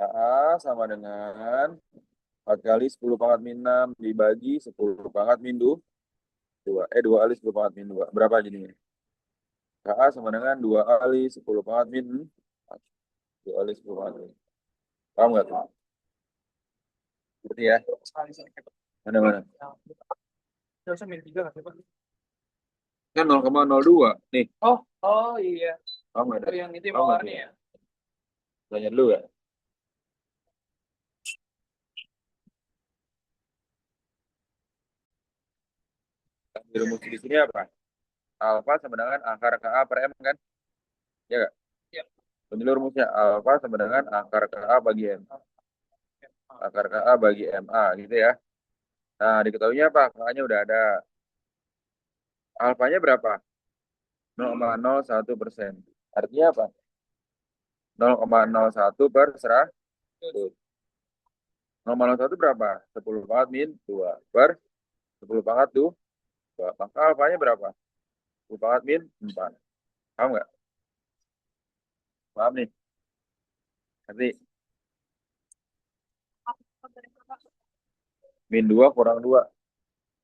KA sama dengan 4 kali 10 pangkat min 6 dibagi 10 pangkat min 2. 2 kali 10 pangkat min 2. Berapa jadinya? KA sama dengan 2 kali 10 pangkat min 4. 2 kali 10 pangkat min. Paham nggak tuh? Berarti ya? Sekali sedikit. Mana-mana? Terusnya min 3 nggak sih, Pak? Kan 0,02. Nih, Oh iya. paham nggak? Oh, yang itu yang Paham nggak warna tuh? ya. Tanya dulu ya. Di rumus di sini apa? Alfa sama dengan akar KA per M kan? Ya nggak? Iya. Ini rumusnya alfa sama dengan akar KA bagi M. Akar KA bagi MA gitu ya. Nah, diketahuinya apa? KA-nya udah ada. Alfanya berapa? 0,01%. Artinya apa? 0,01 per 100. 0,01 berapa? 10 pangkat min 2 per 10 pangkat 2. Maka alfanya berapa? 10 pangkat min 4. Paham nggak? Paham nih? Nanti min 2 kurang 2.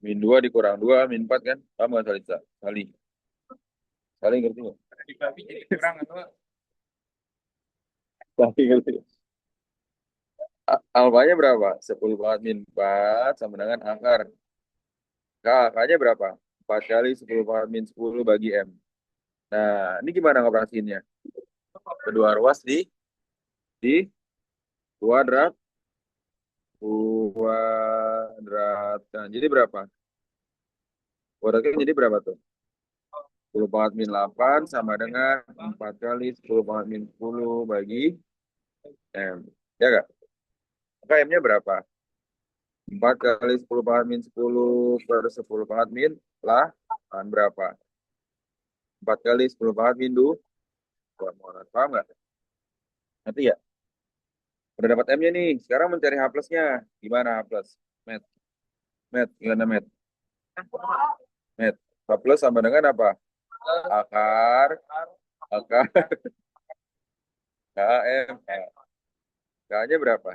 Min 2 dikurang 2, min 4 kan? Paham nggak Salisa? Saling. Saling ngerti nggak? Dibagi jadi kurang atau Saling ngerti. Alfanya berapa? 10 pangkat min 4 sama dengan akar. K-nya berapa? 4 kali 10 pangkat min 10 bagi M. Nah, ini gimana ngoperasiinnya? Kedua ruas di kuadrat. Kuadratkan. Jadi berapa? Kuadratkan jadi berapa tuh? 10 pangkat min 8 sama dengan 4 kali 10 pangkat min 10 bagi M. Ya nggak? Maka M-nya berapa? 4 kali 10 pangkat min 10 per 10 pangkat min 8 berapa? 4 kali 10 pangkat min 2. Paham nggak? Nanti ya? Udah dapat M-nya nih. Sekarang mencari H plusnya. Gimana H plus? Met. Met. Gimana Met? Met. H plus sama dengan apa? Akar. Akar. KM. K-nya berapa?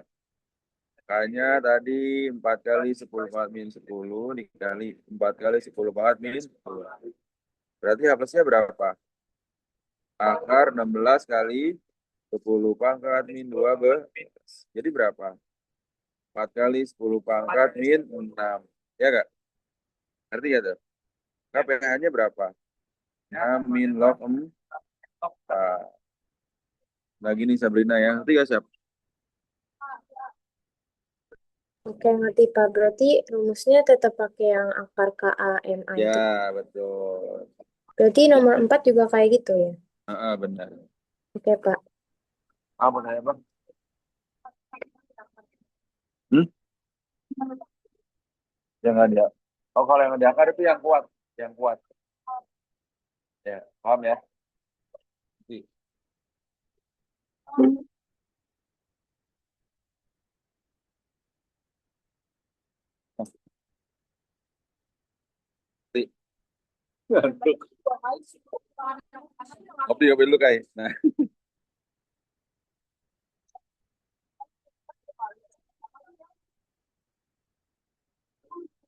K-nya tadi 4 kali 10 pangkat min 10 dikali 4 kali 10 pangkat min 10. Berarti H plusnya berapa? Akar 16 kali 10 pangkat min 2 jadi berapa? 4 kali 10 pangkat min 6. Ya nggak? Ngerti ya tuh? KPH-nya berapa? 6 min log 4. Nah gini Sabrina ya. Ngerti gak Sab? Oke, ngerti Pak. Berarti rumusnya tetap pakai yang akar KAMA Ya itu. betul. Berarti nomor 4 juga kayak gitu ya? Benar. Oke, Pak. Apa nanya bang? Hmm? Yang nggak dia. Oh kalau yang diakar itu yang kuat. Yang kuat. Ya, paham ya? Ngerti. Ngerti. Ngantuk. Kopi kopi dulu kayak. Nah,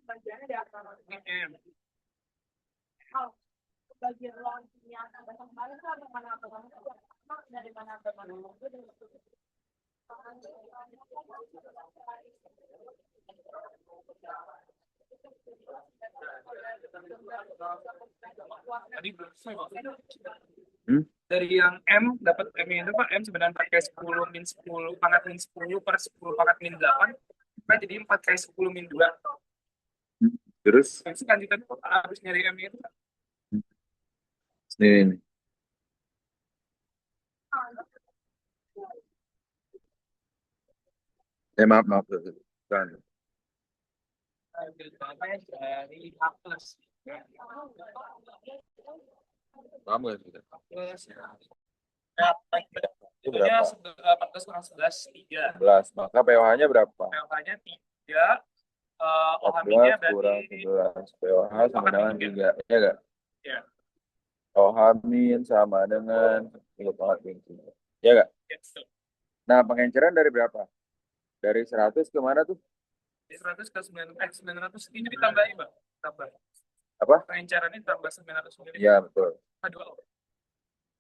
Bagiannya di antara M. bagian ruang nyata bahasa kemarin tuh ada mana apa dari mana ke mana Tadi belum selesai, Pak. Hmm? Dari yang M dapat M itu Pak, M sebenarnya 4 kali 10 min 10 pangkat min 10 per 10 pangkat min 8, Pak jadi 4 kali 10 min 2. Terus Habis itu lanjutan Pak harus nyari M itu Pak. ini. Maaf maaf. Kan. Dari A plus. Paham nggak sih? Plus. Itu Tentunya berapa? 14 kurang 11, 3. 11. Maka pH-nya berapa? pH-nya 3. 14 OH-nya kurang berarti 11. pH sama dengan 3. Ya nggak? ya. OH- sama dengan 10,3. Ya nggak? Ya, betul. Nah, pengenceran dari berapa? Dari 100 ke mana tuh? Di 100 ke 900 ini ditambahin, Mbak. Tambah. Apa? Pengencarannya tambah 900 ml. Ya, betul. Aduh,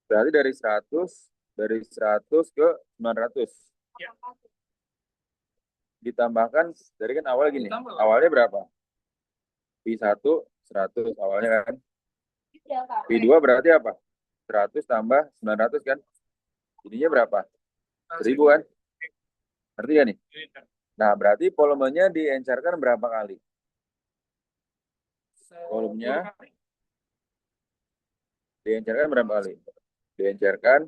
Berarti dari 100 ke 900. ya. Ditambahkan, dari kan awal gini. Ditambah. Awalnya berapa? Pi1 100 awalnya kan. Pi2 berarti apa? 100 tambah 900 kan? Jadinya berapa? 1000 kan? Ngerti gak nih? Nah, berarti volumenya diencerkan berapa kali? Volumenya diencerkan berapa kali? Diencerkan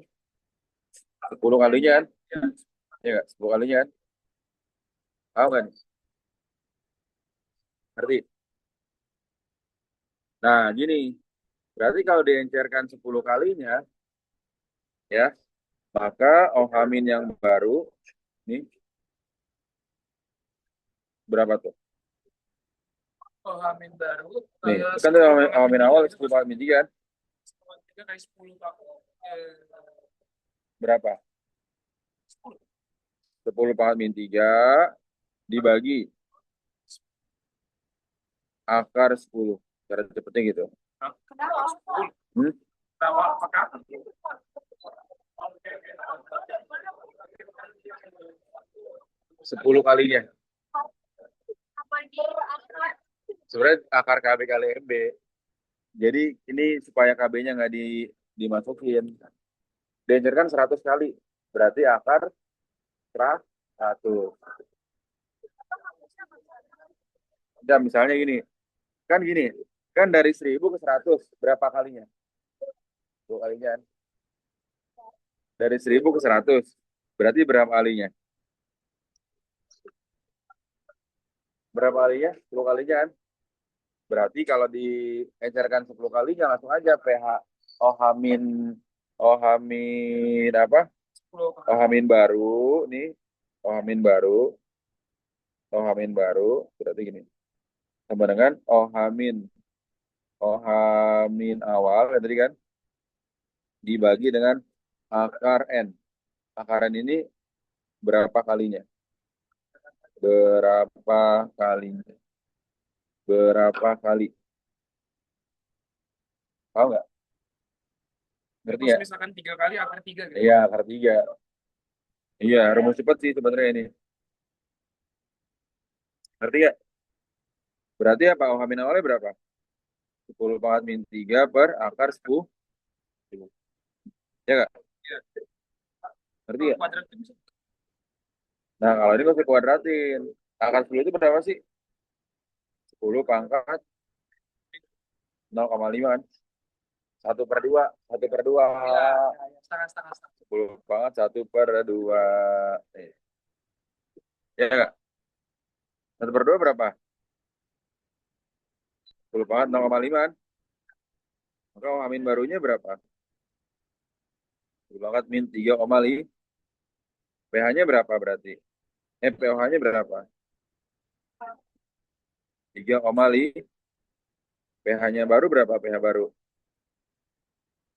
10 kalinya kan? Ya nggak? 10 kalinya kan? Tahu kan? Ngerti? Nah, gini. Berarti kalau diencerkan 10 kalinya, ya, maka OH- yang baru, nih, berapa tuh? OH- baru. Nih, kan tuh OH- awal 10 kali min 3 kan? 3 kali 10 Pak. Berapa? 10. 10 pangkat min 3 dibagi akar 10. Cara cepetnya gitu. Kenapa? Hmm? Kenapa? Apakah? 10 kalinya. Sebenarnya akar KB kali MB. Jadi ini supaya KB-nya nggak dimasukin. Diencerkan 100 kali. Berarti akar 100. Dan misalnya gini. Kan gini. Kan dari 1000 ke 100. Berapa kalinya? 2 kalinya kan? Dari 1000 ke 100. Berarti berapa kalinya? Berapa kalinya? 10 kalinya kan? Berarti kalau diencerkan 10 kalinya langsung aja pH OH- OH- apa? 10. OH- baru nih. OH- baru. OH- baru berarti gini. Sama dengan OH- awal ya tadi kan dibagi dengan akar N. Akar N ini berapa kalinya? Berapa kalinya? Berapa kali? Tahu nggak? Ngerti ya? Misalkan 3 kali akar 3 gitu. Iya, akar 3. Iya, rumus cepat sih sebenarnya ini. Ngerti ya? Berarti apa? OH- awalnya berapa? 10 pangkat min 3 per akar 10. Ya nggak? Iya. Ngerti ya? Kuadrat itu bisa. Nah, kalau ini nggak usah kuadratin. Akar 10 itu berapa sih? 10 pangkat 0,5 kan? 1/2. 1/2. Ya, setengah. 10 pangkat 1/2. Ya nggak? 1/2 berapa? 10 pangkat 0,5 kan? Maka OH- barunya berapa? 10 pangkat min 3,5. pH-nya berapa berarti? pOH-nya berapa? 3,5. pH-nya baru berapa? pH baru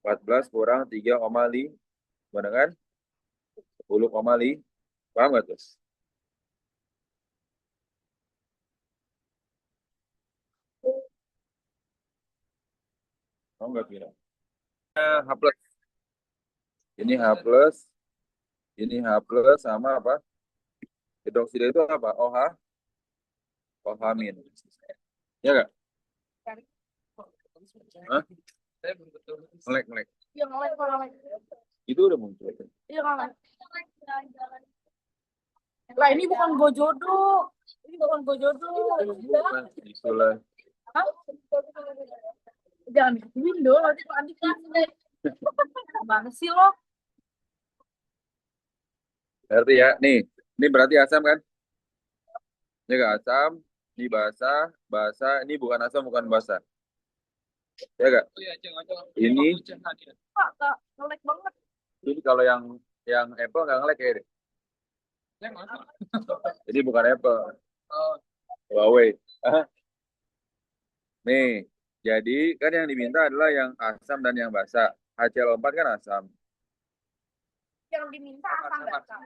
14 kurang 3,5 sama dengan 10,5. Paham nggak tuh? Paham nggak kira? H plus. Ini H plus. Ini H plus sama apa? Hidroksida itu apa? OH. OH min. Ya nggak? Hah? Melek. Iya nge-lag, nge-lag. Itu udah muncul. Iya nge-lag. Lah ini bukan Gojodo. Ini bukan Gojodo. Itulah. Hah? Jangan di window, nanti gimana sih lo? Berarti ya, nih, ini berarti asam kan? Ini gak asam, ini basah, basah, ini bukan asam, bukan basah. Ya gak? Ini, Pak, gak nge-lag banget. ini kalau yang Apple nggak nge-lag ya deh. Jadi bukan Apple, Huawei. Nih, jadi kan yang diminta adalah yang asam dan yang basah. HCl4 kan asam. Yang diminta asam basah.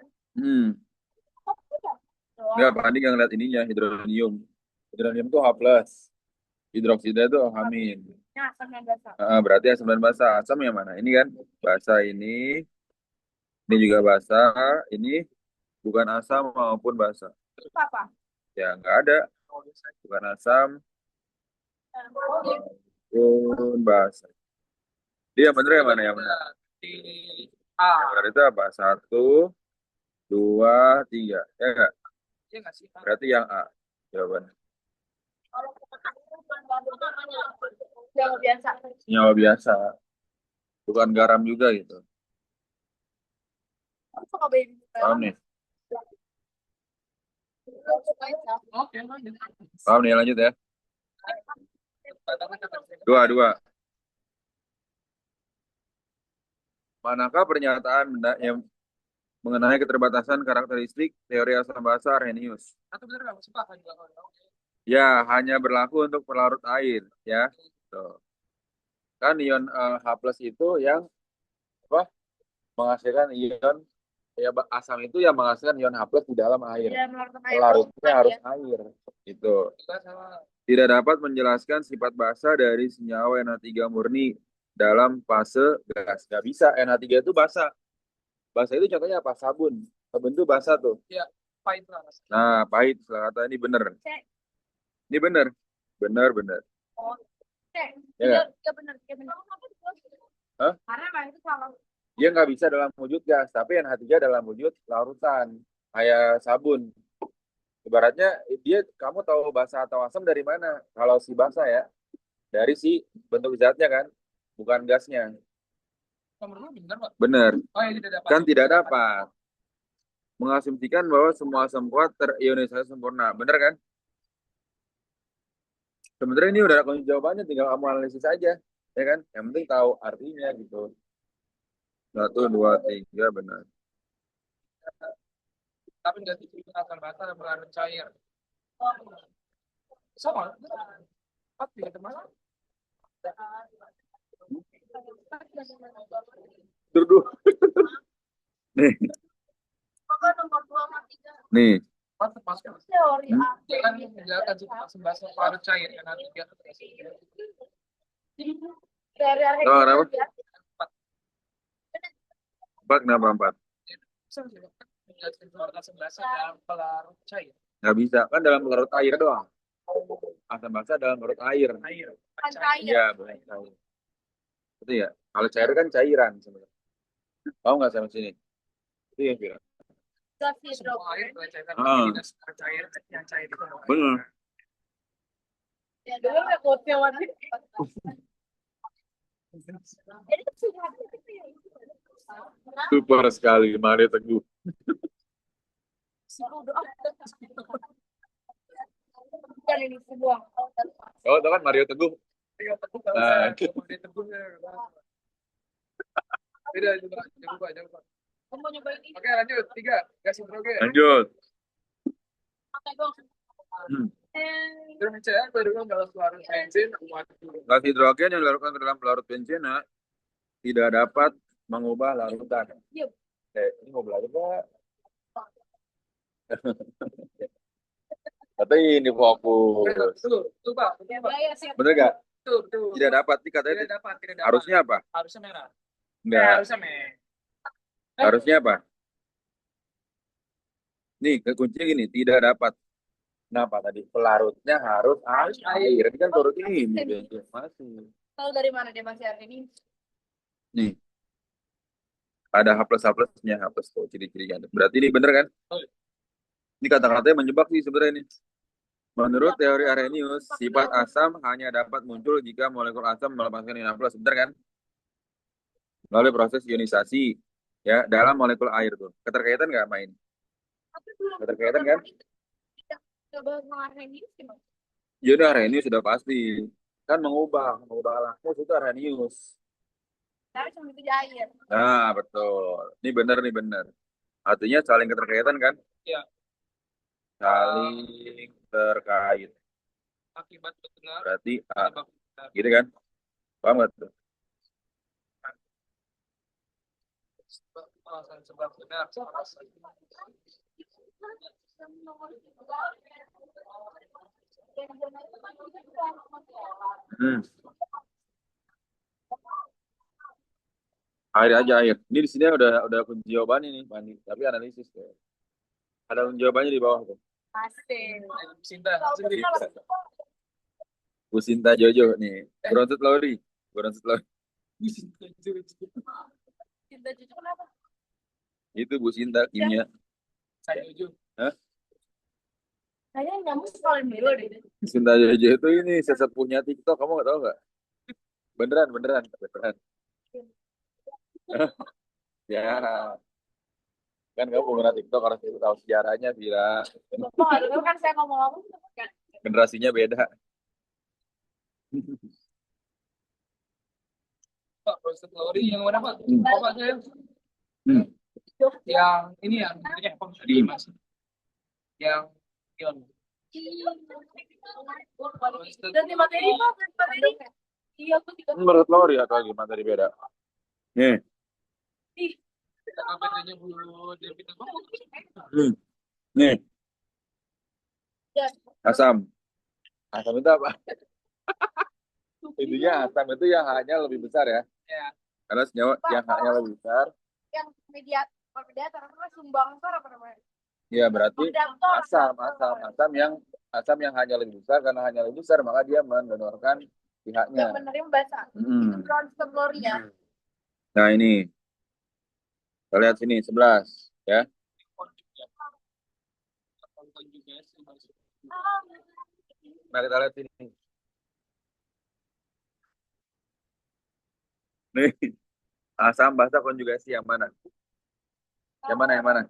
Enggak, banding yang lihat ininya, hidronium. Hidronium tuh H+. Hidroksida itu H-. Yang asam yang basah. Berarti asam dan basah. Asam yang mana? Ini kan basah ini juga basah. Ini bukan asam maupun basah. Itu apa? Ya nggak ada. Bukan asam maupun basah. Dia yang bener yang mana yang benar? Yang benar itu apa? 1, 2, 3. Ya nggak? Berarti yang A jawabannya. Yang biasa. Senyawa biasa. Bukan garam juga gitu. Apa kau baby? Paham nih? Oke, Paham nih, lanjut ya. 2. Manakah pernyataan yang mengenai keterbatasan karakteristik teori asam basa Arrhenius? Ya, hanya berlaku untuk pelarut air, ya. Tuh. Kan ion H+ itu yang apa? Menghasilkan ion ya asam itu yang menghasilkan ion H+ di dalam air. Pelarutnya harus air. Itu. Tidak dapat menjelaskan sifat basa dari senyawa NH3 murni dalam fase gas. Nggak bisa, NH3 itu basa. Basa itu contohnya apa? Sabun. Sabun itu basa tuh. Iya, pahit lah. Nah, pahit. Setelah kata ini bener. Ini bener. Bener. Oh, Ya nggak? iya benar, iya benar. Hah? Karena emang itu salah. Dia nggak bisa dalam wujud gas, tapi NH3 dalam wujud larutan. Kayak sabun. Ibaratnya dia, kamu tahu basa atau asam dari mana? Kalau si basa ya, dari si bentuk zatnya kan, bukan gasnya. Menurut lu bener, Pak? Bener. Oh, ya, tidak dapat. Kan tidak dapat mengasumsikan bahwa semua asam kuat terionisasi sempurna. Bener kan? Sebenarnya ini udah ada kunci jawabannya, tinggal kamu analisis aja. Ya kan? Yang penting tahu artinya gitu. 1, 2, 3, benar. Tapi nggak tipe asam basa dan berlarut cair. Sama. Tapi ada mana? Duduk. Nih, Maka nomor 2 sama 3. nih. Masuk. Teori A. Kan menjelaskan sifat asam basa berlarut cair kan ada tiga. Teori A. Oh, kenapa? 4, kenapa 4? Menjelaskan sifat asam basa dan berlarut cair. Nggak bisa, kan dalam larut air doang. Asam basa dalam larut air. Air. Cair. Iya, benar. Cair. Itu ya. Kalau cair kan cairan sebenarnya. Tahu nggak sama sini? Itu yang bilang. Gas Semua air hidrogen. cairan Ah. tidak cair yang cair itu. Benar. Ya, dulu nggak quote-nya wajib. Jadi kesulitan itu ya. Super sekali, Mario Teguh. Dan ini sebuah. Oh, itu kan Mario Teguh. Iya, teguh Nah. dia teguh. Beda juga, jangan lupa. Kamu mau nyobain ini? Oke, lanjut. 3, gas hidrogen. Lanjut. Oke, dong. Hidrogen cair berhubungan dalam pelarut bensin. Gas hidrogen yang dilarutkan ke dalam pelarut benzena tidak dapat mengubah larutan. Iya. Ini mau belajar nggak? Tapi ini fokus. Tuh, Pak. Ya, bahaya sih. Bener nggak? Tuh. Tidak dapat. Ini katanya Tidak dapat. harusnya apa? Harusnya merah. Enggak. Harusnya merah. Harusnya apa? Nih, kuncinya gini, tidak dapat. Kenapa tadi? Pelarutnya harus air. Ini kan pelarut ini. Masih. Tahu dari mana dia masih hari ini? Nih, ada H plus H+-nya, H plus tuh ciri-cirinya. Berarti ini bener kan? Ini kata-katanya menjebak sih sebenarnya ini. Menurut teori Arrhenius, sifat asam hanya dapat muncul jika molekul asam melepaskan ion H+, bener kan? Melalui proses ionisasi ya dalam molekul air tuh. Keterkaitan nggak main? Keterkaitan kan? Coba mengarahkan gimana? Ya udah Arrhenius sudah pasti. Kan mengubah lakmus itu Arrhenius. Tapi cuma itu di air. Nah, betul. Ini bener nih bener. Artinya saling keterkaitan kan? Ya, Saling terkait. akibat benar, Berarti penyebab benar. gitu kan? Paham nggak tuh? Alasan sebab benar. Hmm. Air aja air. Ini di sini udah kunci jawabannya nih, Pani. Tapi analisis tuh. Ada kunci jawabannya di bawah tuh. Asik. Cinta sendiri. Bu Sinta Jojo nih. Bronset Lowry. Bronset Lowry. Cinta cucu kenapa? Itu Bu Sinta kimia. Saya jujur. Hah? Kayaknya nyamuk paling dulu deh. Bu Sinta Jojo itu ini sesepuhnya TikTok. Kamu nggak tahu nggak? Beneran. Ya, kan kamu pengguna TikTok harus tahu sejarahnya, Vira. Kok nggak dengar kan saya ngomong-ngomong? Generasinya beda. Pak, proses Lowry yang mana Pak? Hmm. Bapak saya. Hmm. Yang ini yang Di. Mas. Yang ion. Dan di materi Pak, materi. Iya, aku juga. Menurut Lowry atau gimana tadi beda? Nih. Materinya Bu Devita. Nih, Ya. asam. Asam itu apa? Intinya asam itu yang hanya lebih besar ya. Ya. Karena senyawa yang hanya lebih besar. Yang mediator apa sumbangsor apa namanya? Ya berarti Konduktor. asam yang hanya lebih besar, karena hanya lebih besar maka dia mendonorkan pihaknya. Yang menerima basa. Hmm. Bronze glory ya. Nah ini, kita lihat sini 11 ya. Nah kita lihat sini. Nih, asam basa konjugasi yang mana? Yang mana?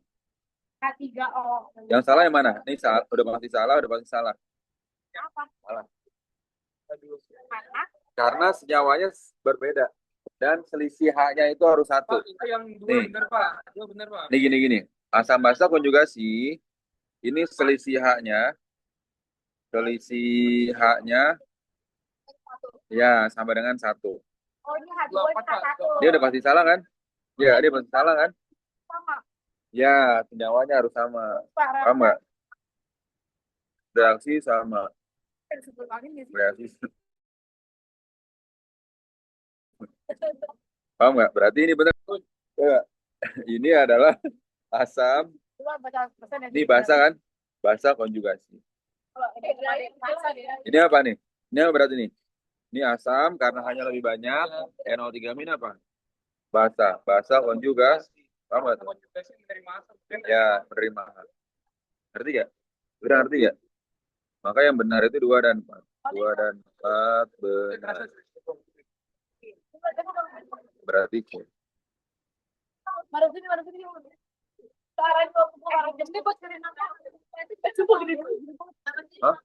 H3O. Yang salah yang mana? Ini udah pasti salah. Apa? Salah. Karena Karena senyawanya berbeda dan selisih H-nya itu harus satu. Pak, itu yang dua Nih. benar Pak. Dua benar Pak. Ini gini. Asam basa konjugasi ini selisih H-nya ya sama dengan satu. oh ini H2O ini H1. Dia udah pasti salah kan? Ya, dia pasti salah kan? Sama. Ya, senyawanya harus sama. Paham nggak? Reaksi sama. Reaksi. Paham nggak? Berarti ini benar. Ya. Ini adalah asam. Ini basa kan? Basa konjugasi. Ini apa nih? Ini apa berarti nih? Ini asam karena hanya lebih banyak. NO3- apa? Basa konjugasi. Paham nggak tuh? Konjugasi menerima asam. Ya, menerima. Ngerti gak? Udah ngerti gak? Maka yang benar itu 2 dan 4. 2 dan 4 benar. Berarti C. Hah?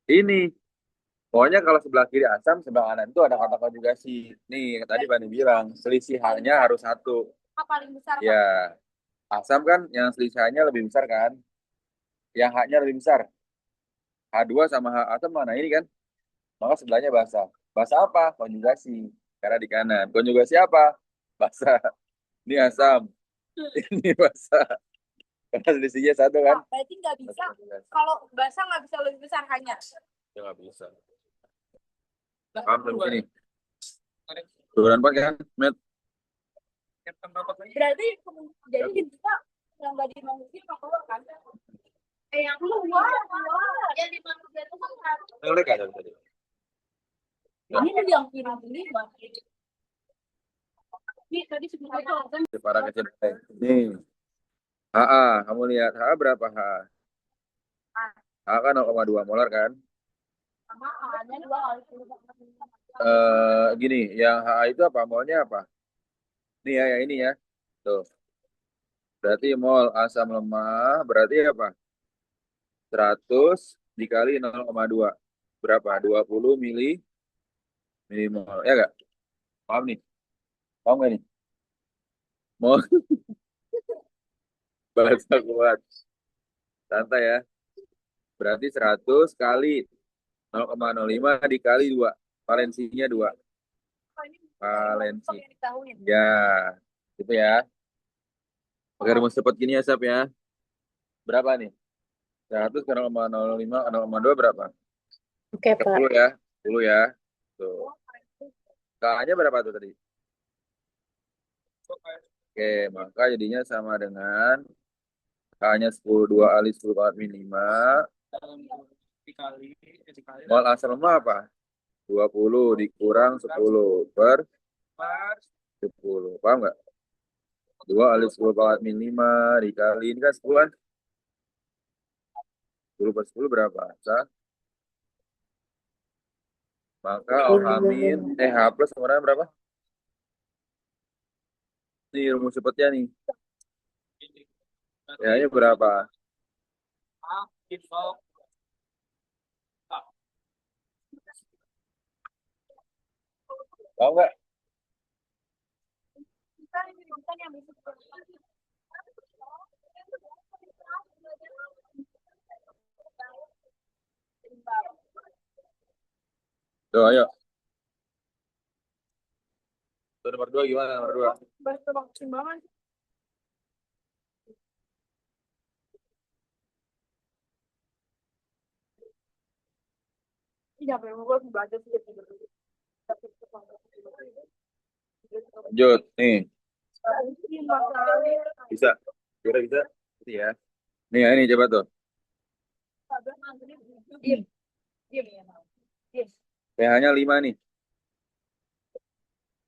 Ini. Pokoknya kalau sebelah kiri asam, sebelah kanan itu ada kata konjugasi. Nih, tadi Bani bilang, selisih H-nya harus satu. paling besar. Ya, asam kan yang selisih H-nya lebih besar kan? Yang H-nya lebih besar. H2 sama H asam mana ini kan? Maka sebelahnya basa. Basa apa? Konjugasi. Karena di kanan. Konjugasi apa? Basa. Ini asam. Ini basa. Karena selisihnya satu kan? Berarti nggak bisa. Kalau basah nggak bisa lebih besar hanya. Ya nggak bisa. Paham tuh ini. 2 dan 4 kan? Met. Berarti jadi kita yang nggak dimasukin mau keluar kan? Yang keluar. Yang dimasukin itu kan Ngelek aja tadi. ini yang kiri ini Tadi sebelumnya Para kecil. Nih, HA, kamu lihat HA berapa HA? HA kan 0,2 molar kan? sama ada 2 kali 10. Gini, yang HA itu apa? Molnya apa? Nih ya, yang ini ya. Tuh, berarti mol asam lemah berarti apa? 100 dikali 0,2. Berapa? 20 milimol. Ya nggak? Paham nih? Paham nggak nih? Mol bahasa kuat. Santai ya. Berarti 100 kali 0,05 dikali 2. Valensinya 2. Valensi. Ya, gitu ya. Pakai rumus cepat gini ya, Sap ya. Berapa nih? 100 ke 0,05 ke 0,2 berapa? Oke, Pak. 10 ya. 10 ya. Tuh. K-nya berapa tuh tadi? Oke, maka jadinya sama dengan K-nya 10, 2 kali 10 pangkat min 5. Mol asam lemah apa? 20 dikurang 10 per 10. Paham nggak? 2 kali 10 pangkat min 5 dikali, ini kan 10 kan? 10 per 10 berapa? Maka OH min, H plus sama dengan berapa? Nih rumus cepatnya nih. Ya, ini berapa? Tahu nggak? Tuh, ayo. Tuh, nomor 2 gimana? Nomor 2. Bahasa pertimbangan. Iya, memang gue baca sih. Lanjut. Nih, bisa. Kira bisa? Gitu ya. Nih, ya, ini coba tuh. pH-nya 5 nih.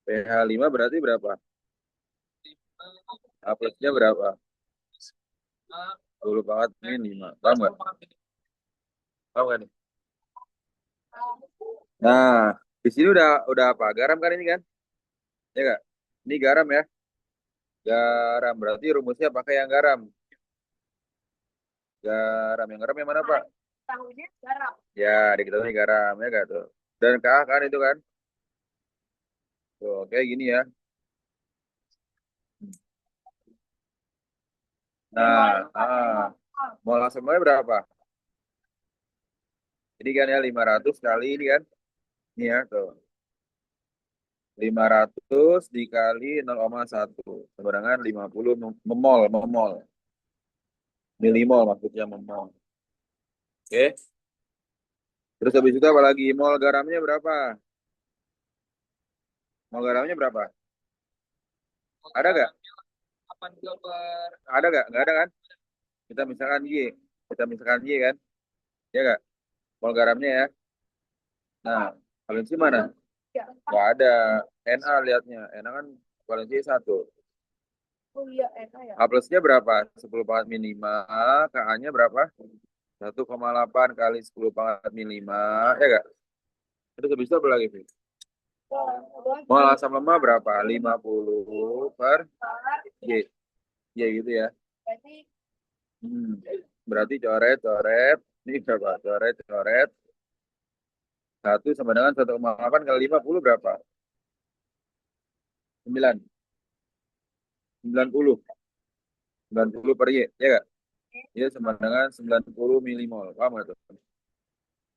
pH 5 berarti berapa? H plusnya berapa? 10 pangkat min 5. Paham nggak? Paham nggak nih? Nah, di sini udah apa? Garam kan ini kan? Ya nggak? Ini garam ya. Garam berarti rumusnya pakai yang garam. Garam yang mana Pak? Tahunya garam. Ya, diketahui garam ya nggak tuh. Dan KA kan itu kan? Tuh, kayak gini ya. Nah, mol asamnya berapa? Ini kan ya 500 kali ini kan? Ini ya tuh. 500 dikali 0,1 sama dengan 50 memol. Milimol maksudnya memol. Oke. Terus habis itu apa lagi? Mol garamnya berapa? Mol garamnya berapa? Ada nggak? Ada nggak? Nggak ada kan? Kita misalkan Y. Kita misalkan Y kan? Ya nggak? Mol garamnya ya. Nah, valensi mana? Nggak ada. Na lihatnya. Na kan valensi 1. Oh iya, enak ya. H plusnya berapa? 10 pangkat min 5. Ka-nya berapa? 1,8 kali 10 pangkat min 5. Ya nggak? Terus habis itu apa lagi, Fi? Mol asam lemah berapa? 50 per Y. Y gitu ya. Berarti Berarti coret. Ini berapa? Coret. 1 sama dengan 1,8 kali 50 berapa? 9. 90. 90 per Y. Ya nggak? Y sama dengan 90 milimol. Paham nggak tuh?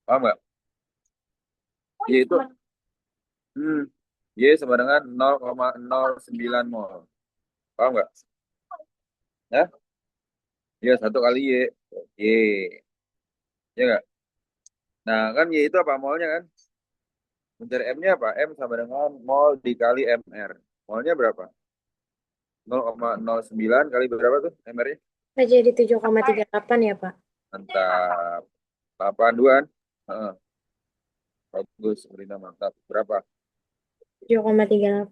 Paham nggak? Y itu Y sama dengan 0,09 mol. Paham nggak? Ya? Ya, 1 kali Y. Y. Ya nggak? Nah, kan Y itu apa molnya kan? Mencari M-nya apa? M sama dengan mol dikali MR. Molnya berapa? 0,09 kali berapa tuh MR-nya? Jadi 7,38 ya, Pak? Mantap. 82-an. Heeh. Bagus, Rina mantap. Berapa? 7,38.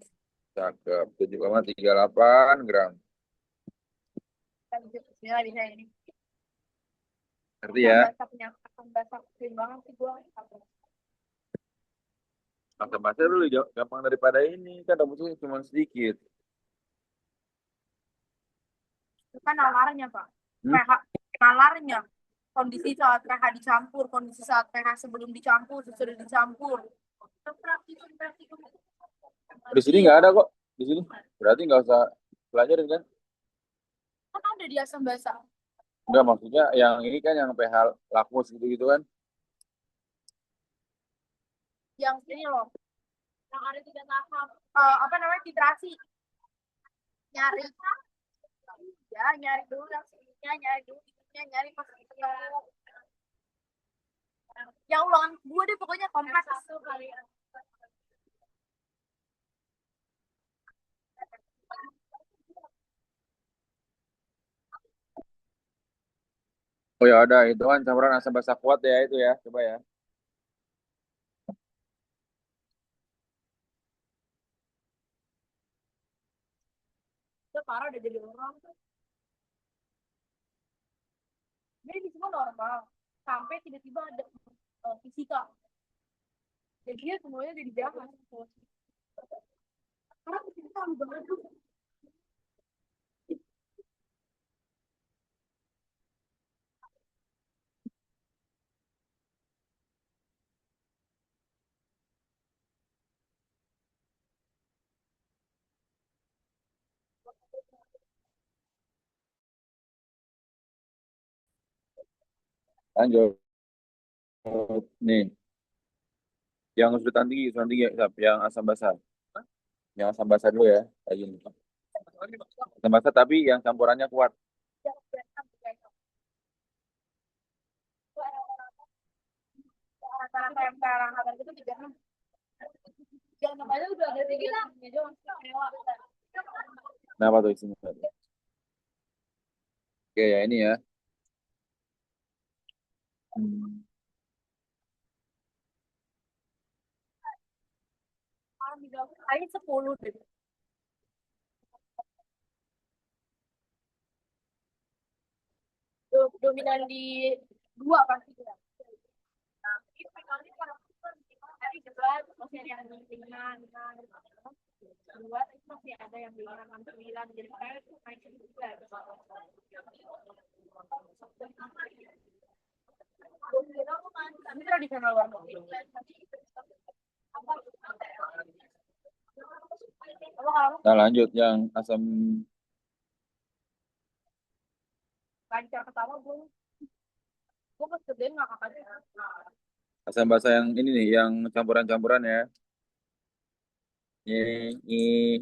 Cakep. 7,38 gram. Bismillah bisa ini. Ngerti ya? Akan basah kering banget sih gua. Asam basa dulu gampang daripada ini. Kan rambutnya cuma sedikit. Itu kan nalarnya, Pak. Hmm? pH nalarnya. Kondisi saat pH dicampur, kondisi saat pH sebelum dicampur, sesudah dicampur. Praktikum. Di sini nggak ada kok. Di sini. Berarti nggak usah pelajarin kan? Kan ada di asam basa. Enggak, maksudnya yang ini kan yang pH lakmus gitu-gitu kan. Yang ini loh. Yang ada 3 tahap. Apa namanya? Titrasi. Nyari. Ya, nyari dulu yang sininya, nyari dulu ininya, nyari pas ketemu. Yang ulangan gue deh pokoknya kompleks. Oh ya ada, itu kan campuran asam basa kuat ya itu ya. Coba ya. Udah parah udah jadi orang. Jadi di semua normal. Sampai tiba-tiba ada fisika. Jadi dia semuanya jadi jahat. Karena fisika lu banget tuh. Lanjut. Nih, yang kesulitan tinggi, Sap. Yang asam basa. Yang asam basa dulu ya. Kayak gini. Asam basa tapi yang campurannya kuat. Rata-rata yang sekarang ada itu 36. Yang namanya udah ada 36 doang. Kenapa tuh isinya? Oke ya ini ya. Hmm. Kayaknya 10 deh. Dominan di 2 pasti ya. Masih ada yang ringan, dua itu masih ada yang ringan 69 jadi saya itu naik juga. Ini tradisional banget. Nah lanjut yang asam Lancar ketawa gue pas kerjain nggak kakak. asam basa yang ini nih, yang campuran-campuran ya. Ini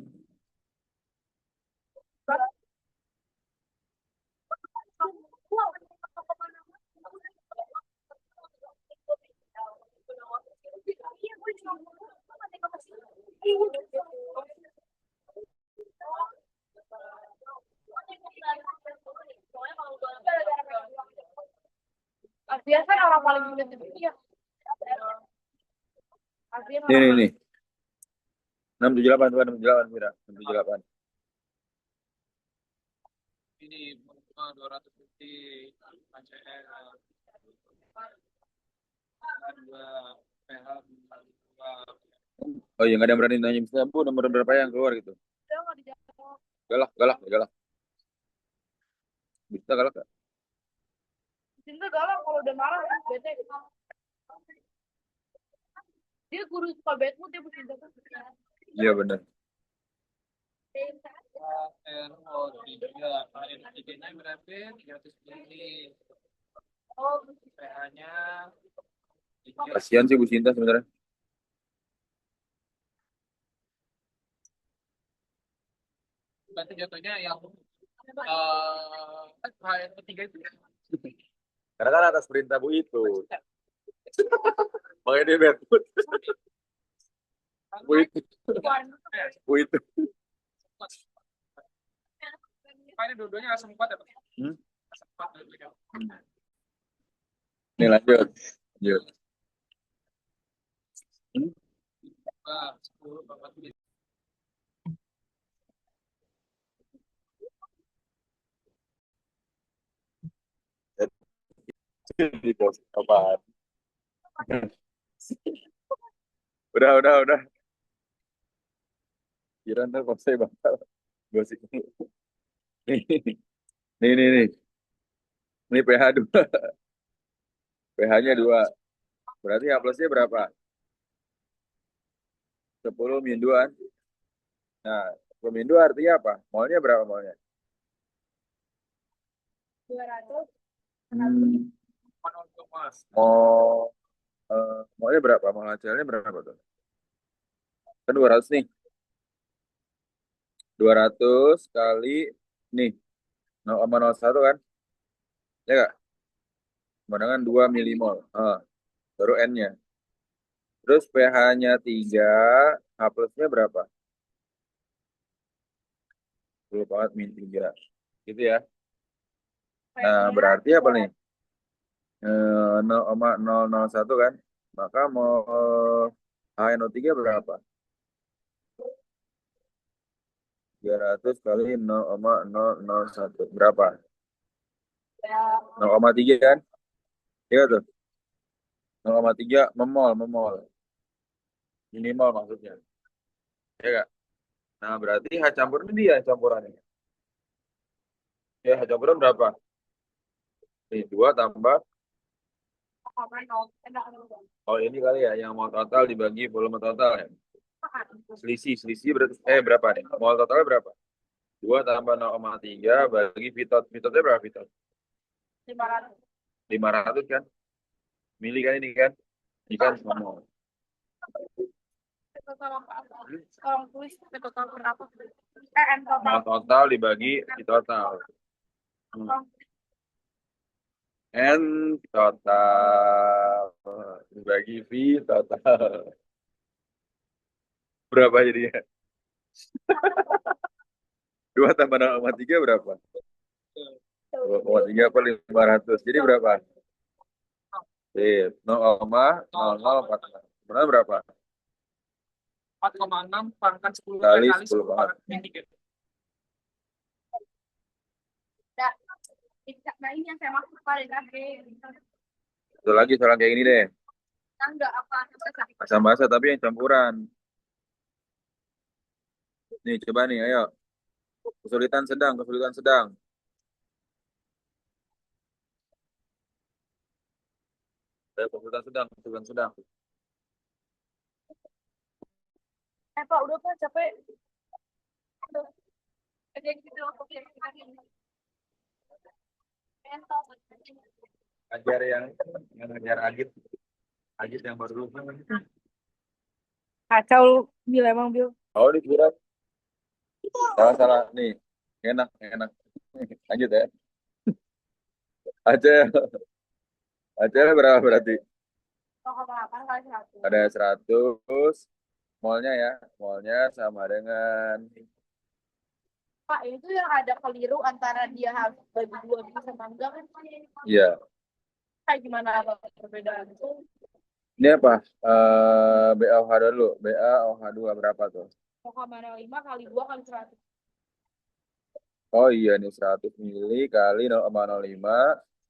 Biasa orang paling sulit itu dia. nih. 678 tuh 678 Vira. 678. Ini 250 ACL, dua PH, dua. Oh iya nggak ada yang berani nanya misalnya Bu nomor berapa yang keluar gitu. Dia nggak dijawab. Galak. Bisa galak gak? Cinta galak kalau udah marah bete. Dia guru suka bad mood dia bercinta tuh. Iya benar. RO3 ANTG-nya berapa? 300 mili. Oh, pH-nya Kasihan sih Bu Cinta sebenarnya. berarti jatuhnya yang yang ketiga itu ya. Karena kan atas perintah Bu itu. Makanya dia bad mood. Bu itu. Bu itu. Ini dua-duanya asam kuat ya Pak? Hmm? Asam kuat dua-duanya. Nih lanjut. Lanjut. Hmm? 10, 40. Di pos apaan? Udah. Kira ntar posnya bakal gosip. Nih, nih. Ini pH 2. pH-nya 2. Berarti H plusnya berapa? 10 min 2. Nah, 10 min 2 artinya apa? Molnya berapa molnya? 200. Hmm, Untuk mas. mol, molnya berapa? Mol HCl-nya berapa tuh? Kan 200 nih. 200 kali nih 0,01 kan? Ya nggak? Sama dengan 2 milimol. Baru N-nya. Terus pH-nya 3, H plusnya berapa? 10 banget min 3. Gitu ya. Nah, berarti apa nih? 0,001 kan? Maka mol HNO3 berapa? 300 kali 0,001. Berapa? 0,3 kan? Iya tuh. 0,3 memol. Minimal maksudnya. Ya nggak? Nah, berarti H campur ini dia campurannya. Ya, H campuran berapa? Ini 2 tambah. Oh, ini kali ya, yang mol total dibagi volume total ya. Selisih berarti, berapa nih? Mol totalnya berapa? 2 tambah 0,3 bagi Vitot. Vitotnya berapa Vitot? 500. 500 kan? Mili kan ini kan? Ini kan mol. Tolong tulis total berapa? N total. Mol total dibagi di total. N total dibagi V total. Berapa jadinya? 2 tambah 0,3 berapa? 2,3 per 500. Jadi berapa? 0,0046. Benar berapa? 4,6 pangkat 10 Kali kali 10 10 banget. pangkat min 3. Nah, ini yang saya maksud paling Satu lagi soal kayak ini deh. enggak apa Asam basa tapi yang campuran. Nih coba nih, ayo. Kesulitan sedang. Ayo, kesulitan sedang. Pak udah Pak capek. Aduh. Ada gitu oke. Ajar yang ngajar Agit. Agit yang baru lulus. Kacau lu, Bil emang Bil. Oh, dikira. Salah. Nih, enak. Lanjut ya. Aceh. Aceh berapa berarti? 0,8 kali 100. Ada 100. Molnya ya. Molnya sama dengan. Pak, itu yang ada keliru antara dia harus bagi dua bisa sama enggak kan? Iya. Kayak gimana apa perbedaan itu? Ini apa? BaOH dulu. BaOH2 berapa tuh? 0,05 kali 2 kali 100. Oh iya nih 100 mili kali 0,05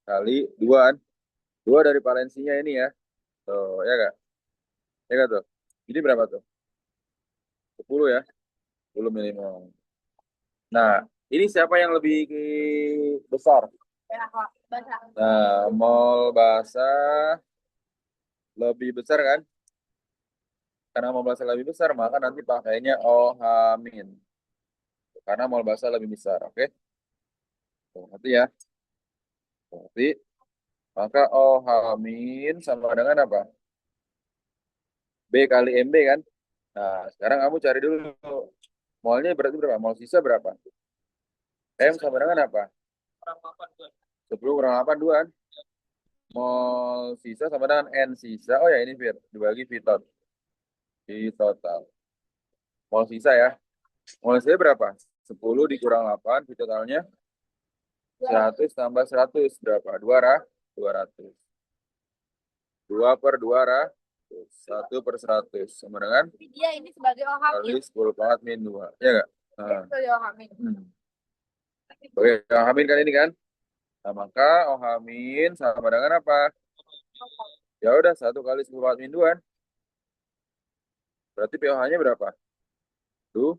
kali 2 kan? 2 dari valensinya ini ya. Tuh, ya kak? Ya kak tuh? Ini berapa tuh? 10 ya? 10 milimol. Nah, ini siapa yang lebih besar? Ya, Kak. Baca. Nah, mol basa lebih besar kan? Karena mol basa lebih besar, maka nanti pakainya OH min. Karena mol basa lebih besar, oke? Tuh, nanti ya. Berarti, maka OH min sama dengan apa? B kali MB kan? Nah, sekarang kamu cari dulu. Molnya berarti berapa? Mol sisa berapa? M sama dengan apa? 10 kurang 8, 2 kan? Mol sisa sama dengan N sisa. Oh ya, ini Fir. Dibagi V tot. V total. Mol sisa ya. Mol sisa berapa? 10 dikurang 8. V totalnya 100 tambah 100. Berapa? 200. 2 per 200. 1 per 100. Sama dengan? Dia ini sebagai Kali 10 pangkat min 2. Ya nggak? Nah. Sebagai Oke, Amin kan ini kan? Nah, maka OH min sama dengan apa? Ya udah 1 kali 10 min 2. Berarti pOH-nya berapa? Tuh,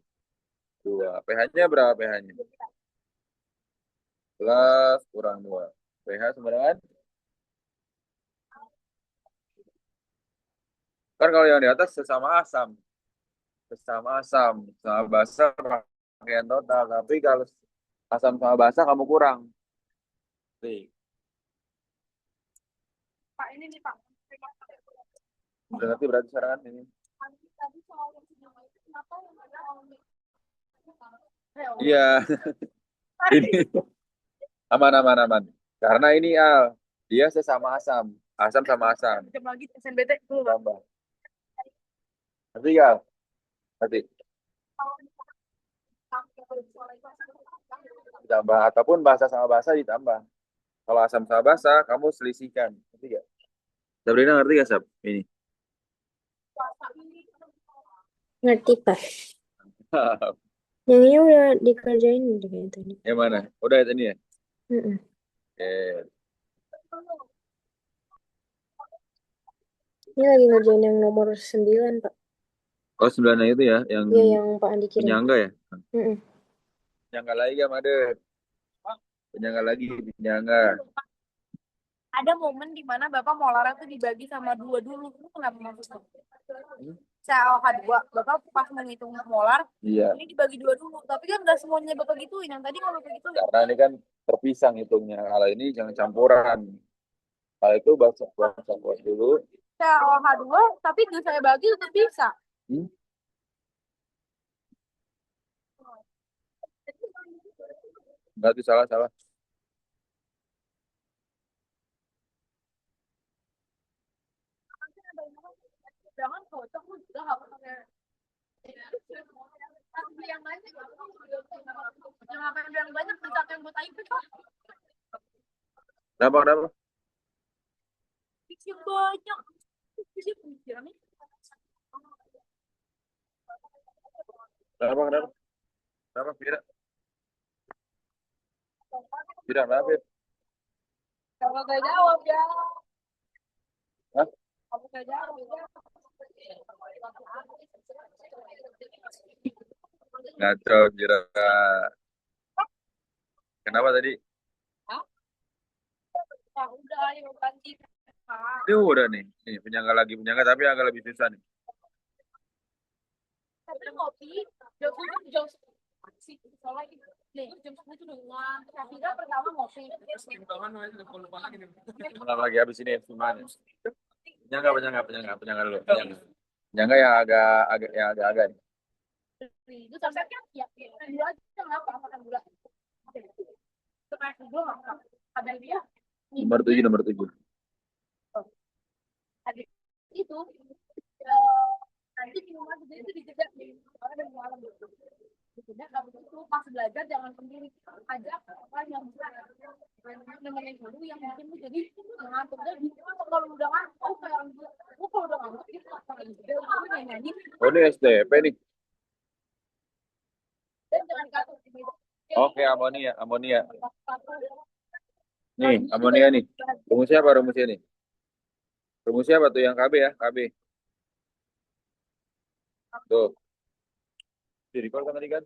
2. pH-nya berapa pH-nya? Plus kurang 2. pH sama dengan? Kan kalau yang di atas sesama asam. Sesama asam. Sama basa pakaian total. Tapi kalau asam sama basa kamu kurang. Nih, Pak ini nih Pak. udah ngerti berarti sekarang ini. Tadi soal yang sedang itu kenapa yang ada Iya, ini aman aman aman. Karena ini dia sesama asam. Asam sama asam. Jam lagi SNBT tuh Pak. Tambah. Ngerti ya? Ngerti. Ditambah ataupun basa sama basa ditambah. Kalau asam sama basa kamu selisihkan. Ngerti gak? Sabrina ngerti gak Sab? Ini. Ngerti, Pak. Yang ini udah dikerjain udah kayak tadi. Yang mana? Udah ini ya? Mm-mm. Oke. Ini lagi ngerjain yang nomor 9, Pak. Oh 9 itu ya, yang Iya, yang Pak Andi kirim. penyangga ya? Mm-mm. Penyangga lagi gak Made? Penyangga lagi, penyangga. Ada momen di mana Bapak molarnya tuh dibagi sama 2 dulu. Itu kenapa maksudnya? CaOH2. Bapak pas menghitung molar, Iya, ini dibagi 2 dulu. Tapi kan nggak semuanya Bapak gituin. Yang tadi kalau begitu karena ini kan terpisah hitungnya. Kalau ini jangan campuran. Kalau itu bahasa campur dulu. CaOH2, tapi nggak saya bagi tetap bisa. Hmm? Berarti salah. Jangan cocok lu juga harus pakai yang banyak. Yang apa yang banyak bisa yang buat IP kok. Kenapa? Yang banyak. Jadi pemikirannya. Kenapa, Fira? Fira, kenapa? Kalau gak jawab ya. Hah? Kalau gak jawab ya. Ngaco, Fira. Kenapa tadi? Ya udah, ayo ganti. Ini udah nih. Ini penyangga tapi agak lebih susah nih. Tapi ngopi, jam 7 jam 10 sih. Soalnya nih, jam 10 itu dengan Kafida pertama ngopi. Bentar lagi habis ini gimana? Penyangga dulu. Penyangga yang agak nih. Itu sampai ya, dulu aja nggak apa makan gula. Setelah dulu nggak apa. Ada dia. Nomor 7. Ada itu nanti di rumah juga itu dijeda nih. Karena dari malam gitu. Dijeda kalau itu pas belajar jangan sendiri ajak apa yang bisa nemenin dulu yang mungkin lu jadi ngantuk jadi kalau udah ngantuk kayak lu kalau udah ngantuk itu apa nyanyi Oh ini STP nih. dan jangan katuk di meja. Oke, amonia. Nih, amonia nih. Rumusnya apa nih? Rumusnya apa tuh yang KB ya? KB. Tuh. Di record kan tadi kan?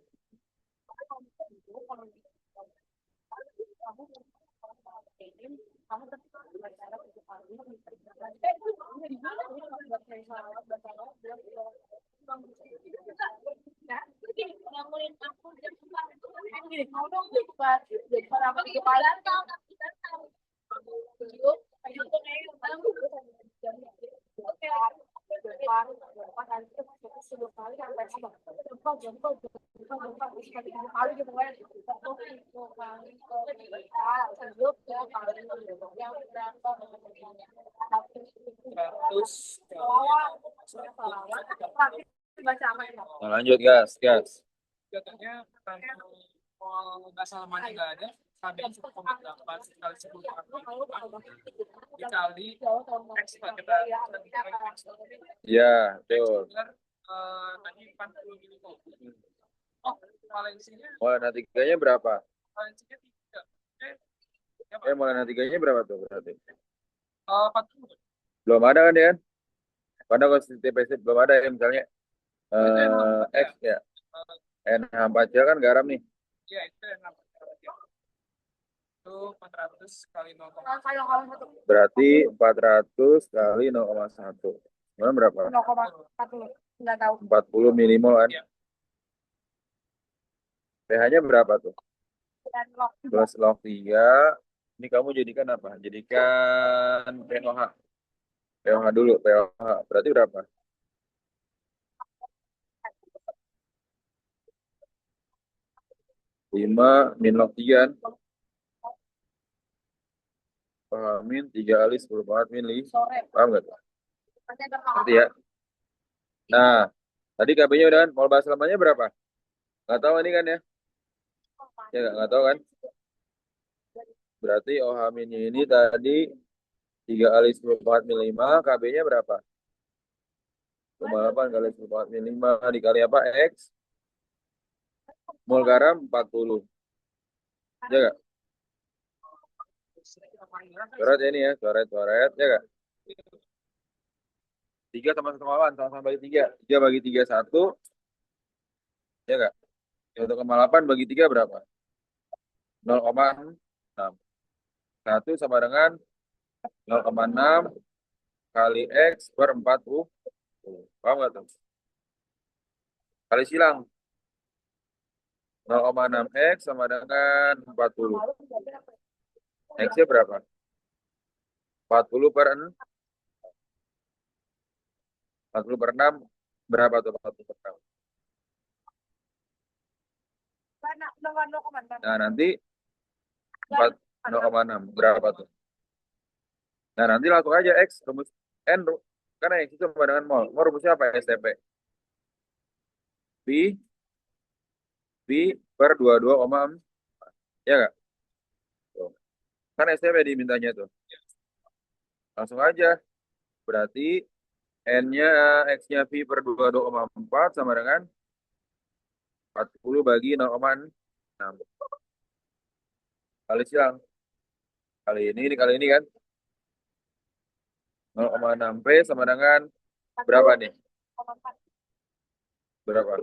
Nah, lanjut gas. Katanya kalau nggak salah mana nggak ada sampai 1,8 kali 10 dikali X kita Iya, betul. tadi 40 mili. Oh, valensinya Wah, nah tiganya berapa? 3. Molana 3-nya berapa tuh berarti? 40. Belum ada kan ya? Pada konstitusi TPC belum ada ya misalnya X ya. NH4 kan garam nih. Iya, itu yang apa? Itu 400 kali 0, Berarti 400 kali 0,1. Mana berapa? 0,40. Nggak tahu. 40 milimol kan? Iya. pH-nya berapa tuh? Dan log Plus log 3. Ini kamu jadikan apa? Jadikan pH. pH dulu, pH. Berarti berapa? 5 min log 3 kan? Min 3 kali 10 mili. sore. Paham nggak tuh? Nanti ada Ngerti ya? Nah, tadi KB-nya udah kan? Mol baselamanya berapa? Nggak tahu ini kan ya? Ya nggak tahu kan? Berarti OH minnya ini tadi 3 kali 10 min 5. KB-nya berapa? 8 kali 10 min 5 dikali apa? X. Mol garam 40. Ya nggak? Coret ya ini ya. Coret. Ya nggak? 3 sama 1,8. Sama-sama bagi 3. 3 bagi 3, 1. Ya nggak? 1,8 bagi 3 berapa? 0,6. 1 sama dengan 0,6 kali X per 40. Paham nggak tuh? Kali silang. 0,6 X sama dengan 40. X-nya berapa? 40 per 6. 40 per 6. Berapa tuh 40 per 6? Nah, nanti 0,6. Berapa tuh? Nah, nanti langsung aja X. Rumus N. Karena X itu sama dengan mol. Mol rumusnya apa? STP. V per 22,4. Ya nggak? Tuh. Kan STP dimintanya tuh. Langsung aja. Berarti N-nya, X-nya V per 22,4 sama dengan 40 bagi 0,6. Kali silang. Kali ini kan. 0,6 P sama dengan berapa nih? Berapa?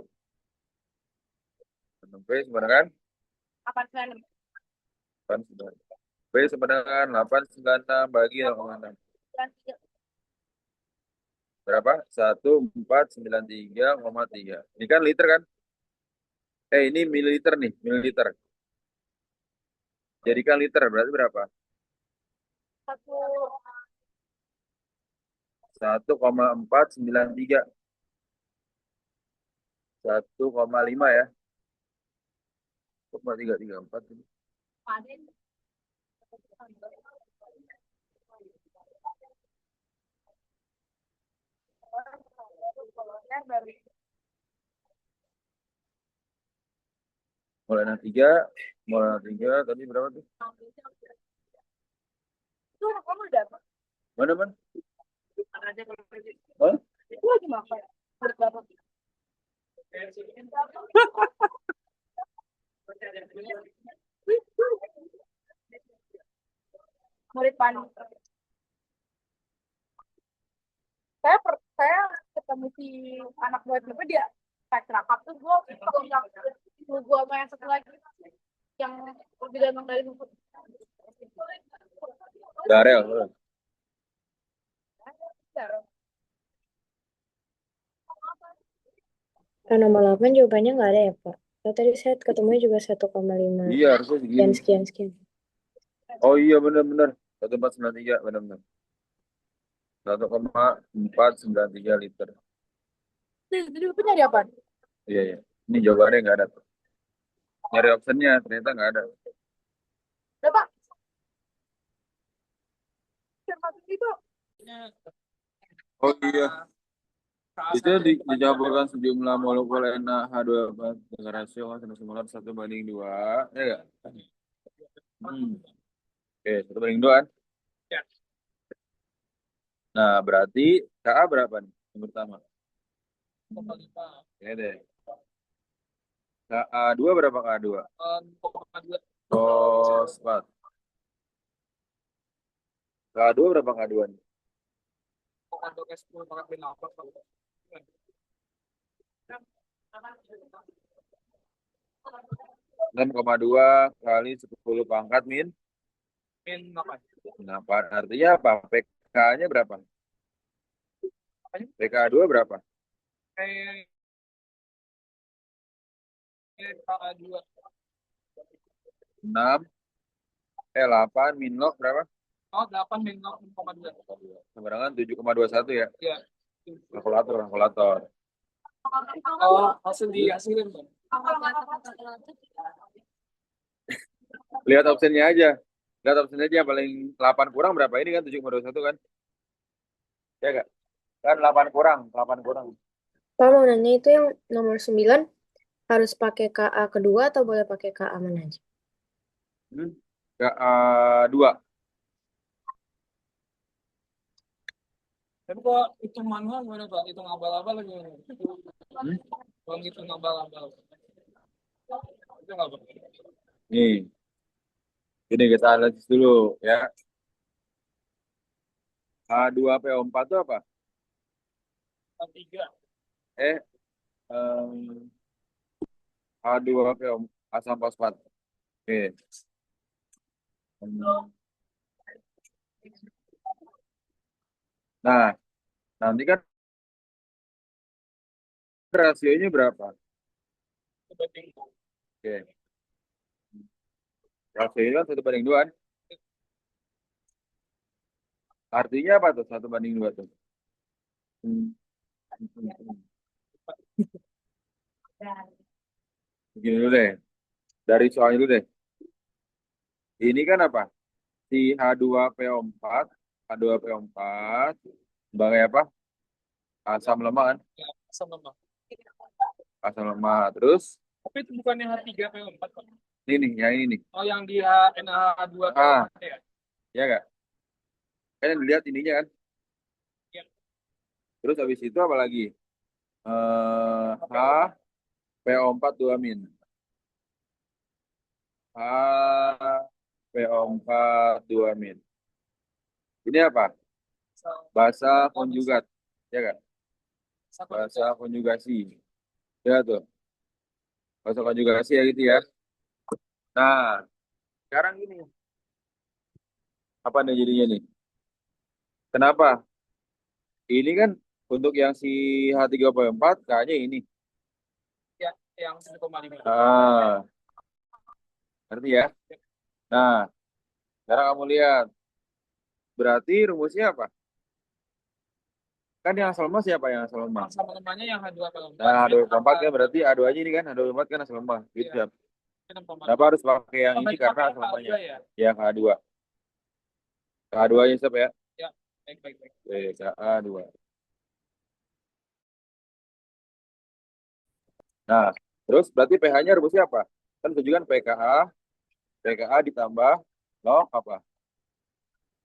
6 P sama dengan 896. P sama dengan 896 bagi 0,6. Berapa? 1493,3. Ini kan liter kan? Ini mililiter nih, mililiter. Jadikan liter berarti berapa? 1,493. 1,5 ya. 1,334 ini. Molana 3 tadi berapa tuh? Itu kamu udah apa? Mana? Hah? Itu lagi makan. Berapa? Murid panik. Saya ketemu si anak buah itu dia pakai rakap tuh gue sama yang satu lagi yang lebih ganteng dari buku. Darel. Nomor 8 jawabannya nggak ada ya, Pak? Oh, tadi saya ketemunya juga 1,5. Iya, harusnya Sekian, segini. sekian. Oh iya benar-benar. 1493 benar-benar. 1,493 liter. Jadi lu nyari apa? Iya, iya. Ini jawabannya nggak ada tuh. Nyari optionnya ternyata nggak ada. Berapa? Itu Oh iya. Itu dicampurkan sejumlah molekul NaH2 dengan rasio konsentrasi molar 1:2. Ya nggak? Oke, 1:2 kan? Ya. Nah, berarti Ka berapa nih yang pertama? Oke deh. Ka2 berapa Ka2? 0,2. Fosfat. K2 berapa K2? Komando S10 pangkat B8. 6,2 kali 10 pangkat min Min 8. 8. Artinya apa? PK-nya berapa? PK2 berapa? Eh, KA2. 6, 8 min log berapa? Oh, 8 min 0,2. Sembarangan 7,21 ya. Ya. Kalkulator. Oh, langsung dihasilin, Bang. Lihat opsinya aja. Lihat opsinya aja paling 8 kurang berapa ini kan 7,21 kan? Ya enggak? Kan 8 kurang, 8 kurang. Pak mau nanya itu yang nomor 9 harus pakai KA kedua atau boleh pakai KA mana aja? K2. Tapi kok hitung manual gimana, Pak? Hitung abal-abal gimana? Bang, hitung abal-abal. Itu nggak, Bang? Nih, ini kita analisis dulu ya. H2PO4 itu apa? Tiga. Eh, em, H2PO asam fosfat. Oke. Nah, nanti kan rasionya berapa? Banding. Oke. Rasionya kan 1:2 kan? Artinya apa tuh 1:2 tuh? Hmm. Begini dulu deh. Dari soalnya dulu deh. Ini kan apa? Si H2PO4, H2PO4 sebagai apa? Asam lemak kan? Ya, sama. Asam lemak. Terus Tapi itu bukannya H3PO4, Pak? ini nih, yang ini nih. Oh, yang di NH2 Ah, ya? ya enggak? Kalian lihat ininya kan? Ya. Terus habis itu apa lagi? HPO4 2 min. HPO4 2 min. Ini apa? Basa konjugat. Ya kan? Basa konjugasi. Ya tuh. Basa konjugasi ya gitu ya. Nah, sekarang gini. Apa nih jadinya nih? Kenapa? Ini kan untuk yang si H3PO4 kayaknya ini. Ya, yang 1,5. Ah, ngerti ya? Nah, sekarang kamu lihat. Berarti rumusnya apa? Kan yang asal lemas siapa yang asal lemas? Sama lemahnya yang H2PO4. Nah, H2PO4 kan berarti A2 aja ini kan. H2PO4 kan asal lemas. Gitu ya. Kenapa harus pakai yang ini? Karena asal lemahnya. Ya. Yang H2. K2-nya siapa ya? Ya, baik. Ka2. Nah, terus berarti pH-nya rumusnya apa? Kan tunjukkan pKa ditambah log apa?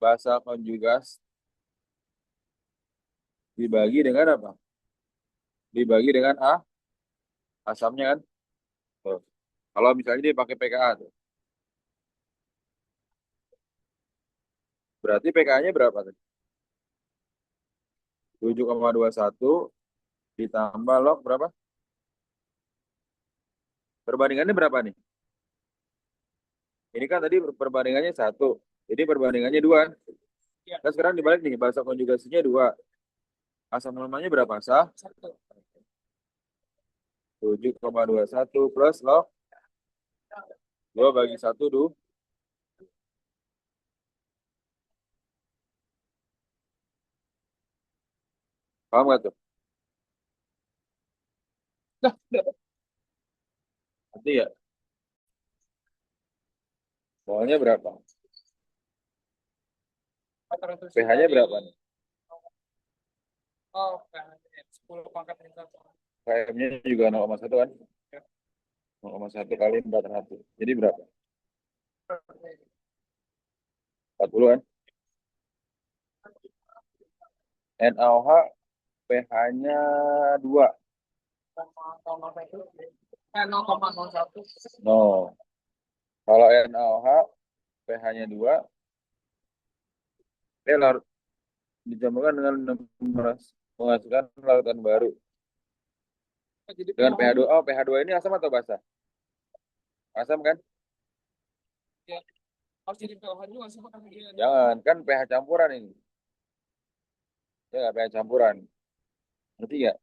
Basa konjugas dibagi dengan apa? Dibagi dengan asamnya kan? Tuh. Kalau misalnya dia pakai pKa tuh. Berarti pKa-nya berapa tuh? 7,21 ditambah log berapa? Perbandingannya berapa nih? Ini kan tadi perbandingannya 1. Jadi perbandingannya 2. Ya. Kan sekarang dibalik nih, basa konjugasinya 2. Asam lemaknya berapa? 7,21 plus log 2/1 du. Paham nggak tuh? Nanti ya. Soalnya berapa? pH-nya berapa nih? Oh, 10 pangkat satu. KM-nya juga 0,1 kan? 0,1 kali 400. Jadi berapa? 40 kan? NaOH pH-nya 2. 0,01. No. Kalau NaOH pH-nya 2, larut dicampurkan dengan menghasilkan larutan baru. Jadi Dengan pH pH 2. Oh, pH 2 ini asam atau basa? Asam kan? ya, harus jadi pH juga sama kan dia. Jangan, kan pH campuran ini. Ya nggak, pH campuran. Ngerti nggak?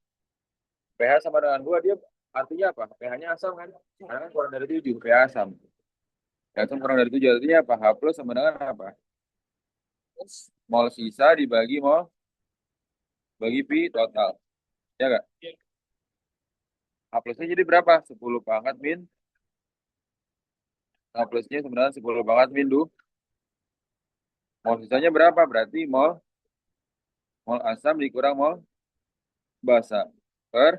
pH sama dengan 2 dia artinya apa? pH-nya asam kan? Karena kan kurang dari 7, pH asam. pH asam kurang dari 7 artinya apa? H plus sama dengan apa? Mol sisa dibagi mol bagi pi total. Ya nggak? H plusnya jadi berapa? 10 pangkat min. H plusnya sebenarnya 10 pangkat min du. Mol sisanya berapa? Berarti mol asam dikurang mol basa. Per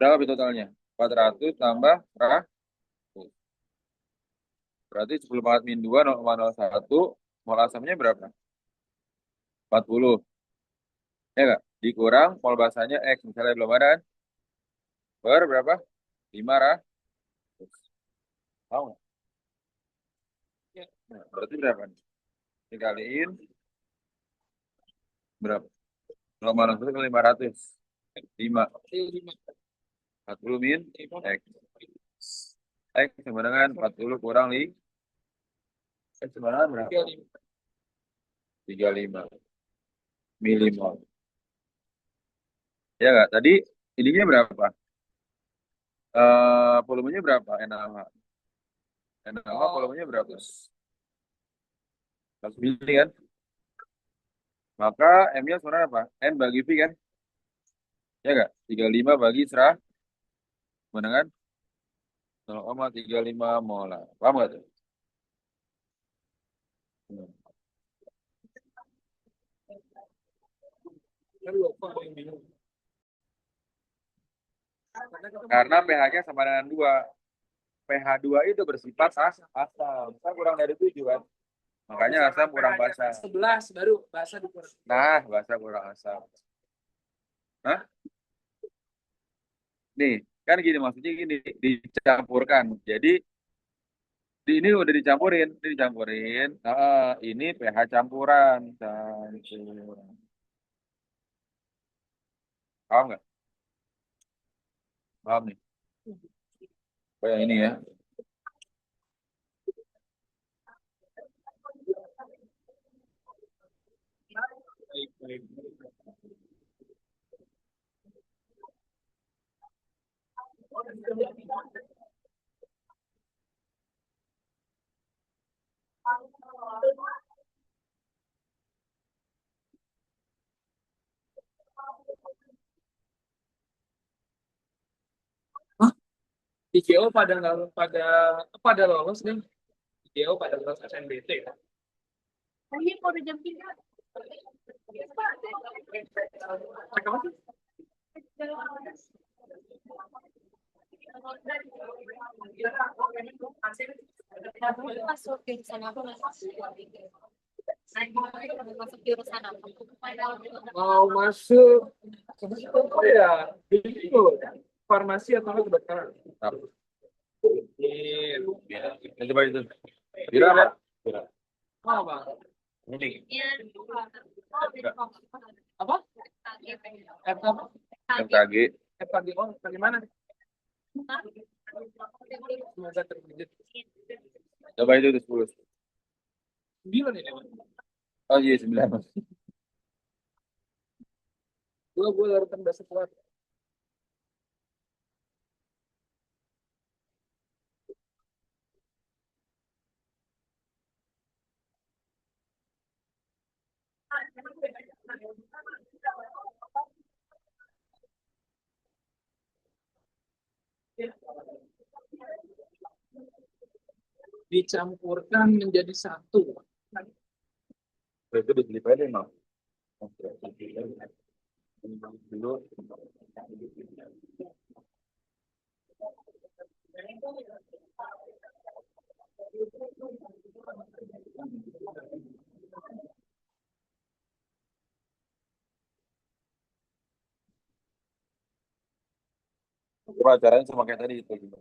berapa pi totalnya? 400 tambah 100. Berarti 10 pangkat min 2, 0,01. Mol asamnya berapa? 40. Ya nggak? Dikurang mol basanya X. Misalnya belum ada kan? Per berapa? 500. Tahu nggak? Nah, berarti berapa nih? Dikaliin berapa? 0,01 kali 500. 5. 40 min X. X sama dengan 40 kurang X sama dengan berapa? 35 milimol. Ya nggak? Tadi ininya berapa? Volumenya berapa? NaOH. NaOH volumenya berapa? 100 mili kan? Maka M-nya sebenarnya apa? N bagi V kan? Ya nggak? 35 bagi 100 sama dengan 0,35 molar. Paham nggak tuh? Hmm. Karena pH-nya sama dengan 2. pH 2 itu bersifat asam. Asam kurang dari 7 kan? Makanya asam kurang basa. 11 baru basa dikurang. Nah, basa kurang asam. Hah? Nih, kan gini maksudnya gini, dicampurkan. Jadi ini udah dicampurin, ini dicampurin. Ini pH campuran. Campuran. Paham nggak? Paham nih. Kayak ini ya. IGO pada lolos nih. IGO pada lolos SNBT ya. Oh iya, kalau udah jam 3. Cek apa sih? Masuk jurusan apa? Masuk jurusan apa? Mau masuk apa ya? Itu farmasi atau kedokteran? Ini coba itu. Kira apa? Oh, Bang. Ini. Apa? FKG. MKG. FKG. Oh, bagaimana? Semoga terwujud. Coba itu 10. 9 ini. Oh iya 9. Gue larutan bahasa kuat. Dicampurkan menjadi satu. Itu diselip aja emang. Dulu. Coba caranya sama kayak tadi itu gitu.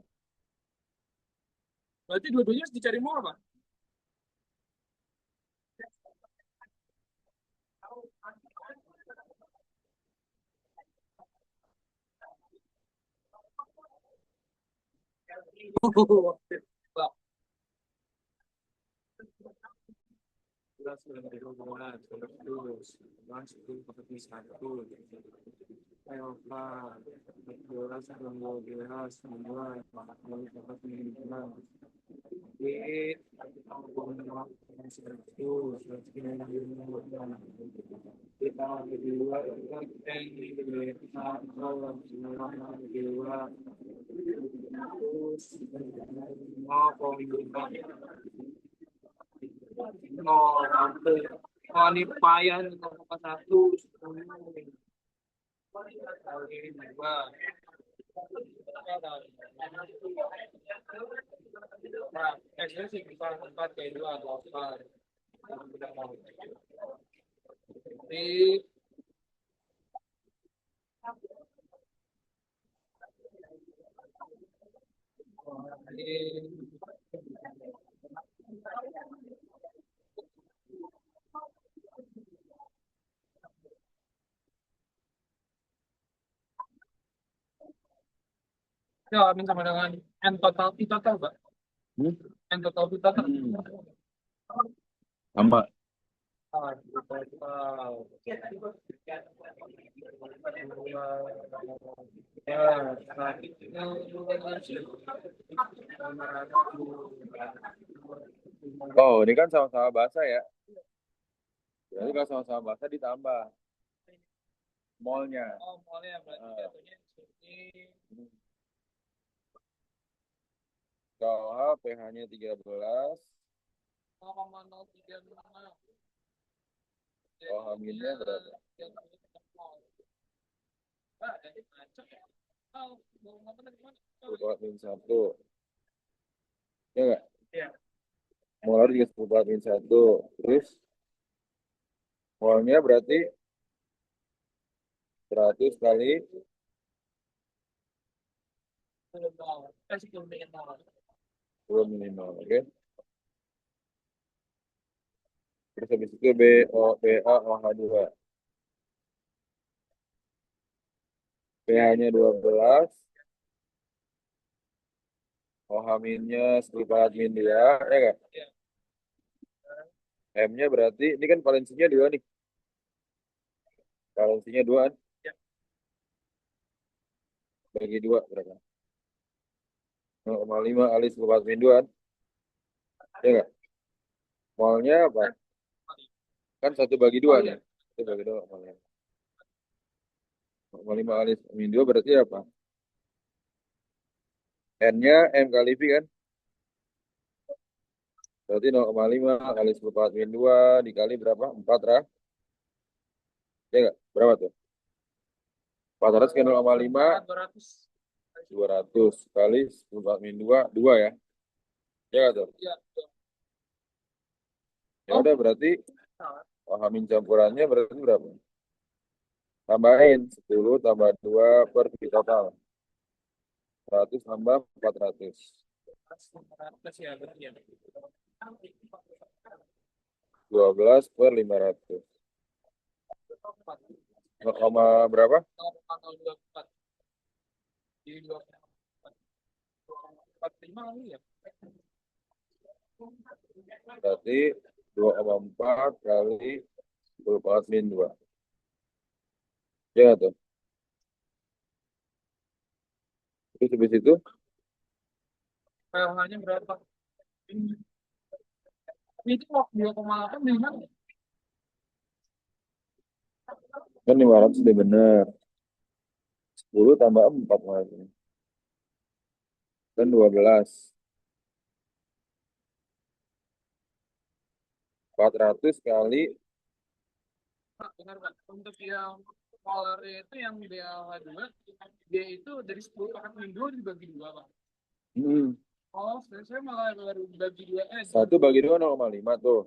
Berarti dua-duanya harus dicari mol apa? Oh, ini payah nih, 1. Nah, X-nya sih bisa 4 kayak 2 atau 4. Jadi, ya, amin sama dengan N total, P total, Pak. Hmm? N total, P total. Sama. Oh, ini kan sama-sama bahasa ya. Jadi kalau sama-sama bahasa ditambah mallnya. Oh, mulai berarti jatuhnya seperti KOH pH-nya 13, 0,035. KOH minnya berapa? Seperempat min 1. Ya nggak? Iya. Molar juga seperempat min 1. Terus molnya berarti 100 kali 10 minimal. Oke. Terus habis itu BaOH2. pH-nya 12. OH minnya seperempat min 2. Ya nggak? M-nya berarti, ini kan valensinya 2 nih. Valensinya 2 kan? Ya. Bagi 2 berapa? 0,5 kali 14 min 2 kan? Ya nggak? Molnya apa? Kan 1 bagi 2 nih. 1 bagi 2 molnya. 0,5 kali min 2 berarti apa? N-nya M kali V kan? Berarti 0,5 kali 14 min 2 dikali berapa? 4 lah. Ya nggak? Berapa tuh? 400 ke 0,5 200 kali 14 min 2 2 ya. Ya nggak tuh? Ya udah berarti OH min campurannya berarti berapa? Tambahin 10 tambah 2 per V total. 100 tambah 400. 12 per 500. 0, berapa? Berarti 2,4 kali 24 min 2. Ya nggak tuh? Terus habis itu pH-nya berapa? Ini kok 2,8 di mana? kan 500 udah bener. 10 tambah 4 lagi. Kan 12. 400 kali Pak, benar Pak. Untuk yang molar itu yang BAH2, dia itu dari 10 pangkat min 2 dibagi 2, Pak. Oh, saya malah baru bagi 2 S. 1 bagi 2 0,5 tuh.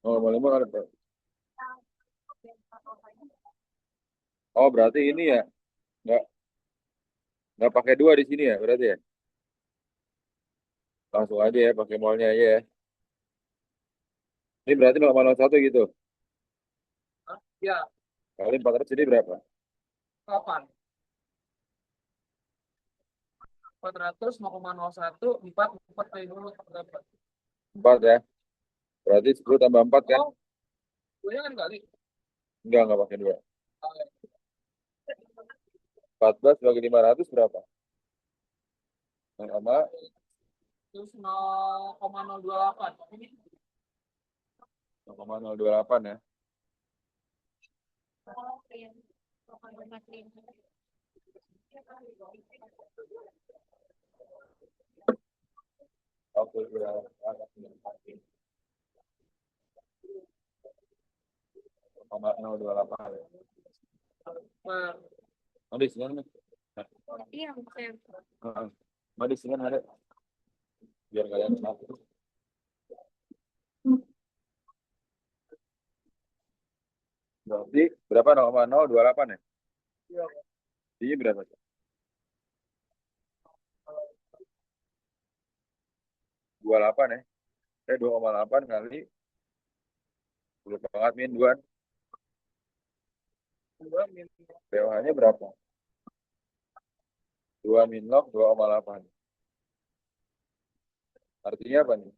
0,5 kali per. Oh, berarti ini ya. Nggak, nggak pakai 2 di sini ya, berarti ya. Langsung aja ya, pakai molnya aja ya. Ini berarti 0,01 gitu. Hah? Ya, Kali 400 jadi berapa? 8. 400, 0,01, 4, 4 kali dulu. 4 ya. Berarti 10 tambah 4 kan? Oh, gue kan kali. Enggak pakai 2. 14 bagi 500 berapa? Sama Terus 0,028. 0,028 ya. Oke, berapa? 0,028 ya. Nah, Oh, di sini nih. Iya, saya Heeh. Mau di sini ada. Biar kalian satu. Berarti berapa? 0,028 ya? iya. Ini berapa? 28 ya. 2,8 kali 10 pangkat min 2. Dua min. POH-nya berapa? 2 min log 2,8. Artinya apa nih?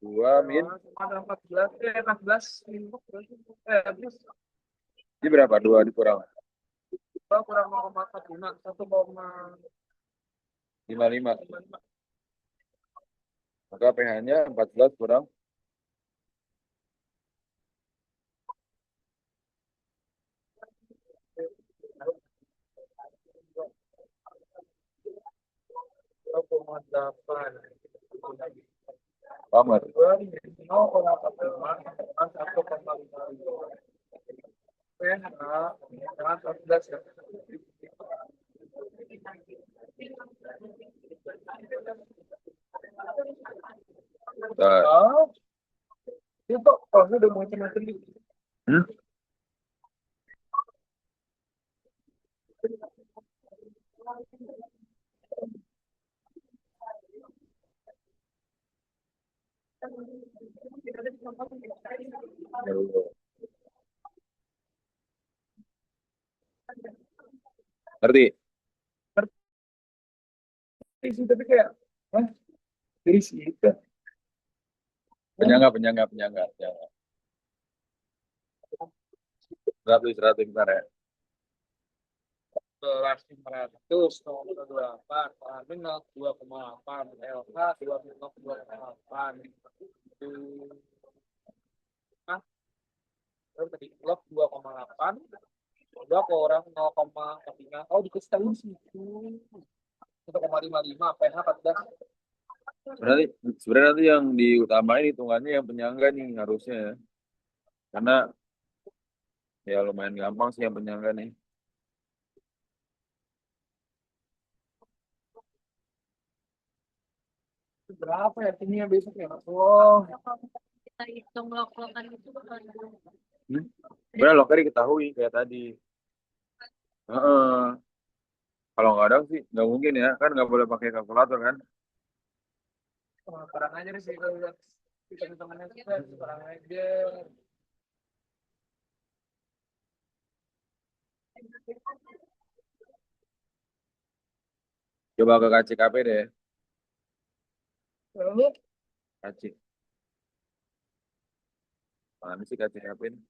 2 min. Ada 14, 14 min. Terus Ini berapa? 2 dikurang 2 kurang 0,45, 55. 1,55. Maka pH-nya 14 kurang 0,8. pamer. 0,45 1,55. pH dengan 14 ya. Bentar. Oh, itu kok udah macam-macam nih. Hmm? Ngerti? Isi tapi kayak, hah? Dari situ. Penyangga. 100 bentar ya. 11.500, 0,28, Amin 2,8, LH 2,8. Nah, tadi log 2,8, udah ke orang 0,3. Oh, dikasih tahu di situ. 1,55, pH 14. Berarti sebenarnya nanti yang diutamain hitungannya yang penyangga nih harusnya ya. Karena ya lumayan gampang sih yang penyangga nih. Berapa ya timnya besok ya? Oh, kita hitung log-logan itu kan. Sebenarnya lokal diketahui kayak tadi. Heeh. Kalau nggak ada sih nggak mungkin ya. Kan nggak boleh pakai kalkulator kan. sekarang aja sih kalau lihat hitung-hitungannya kita sekarang aja. Coba ke KCKP deh. Lalu KC. Mana sih KCKP ini?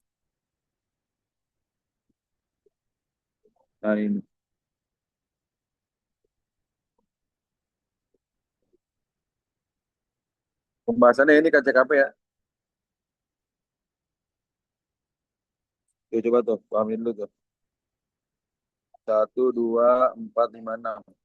Nah ini. Pembahasannya ini KCKP ya. Tuh, coba tuh, pahamin dulu tuh. 1, 2, 4, 5, 6.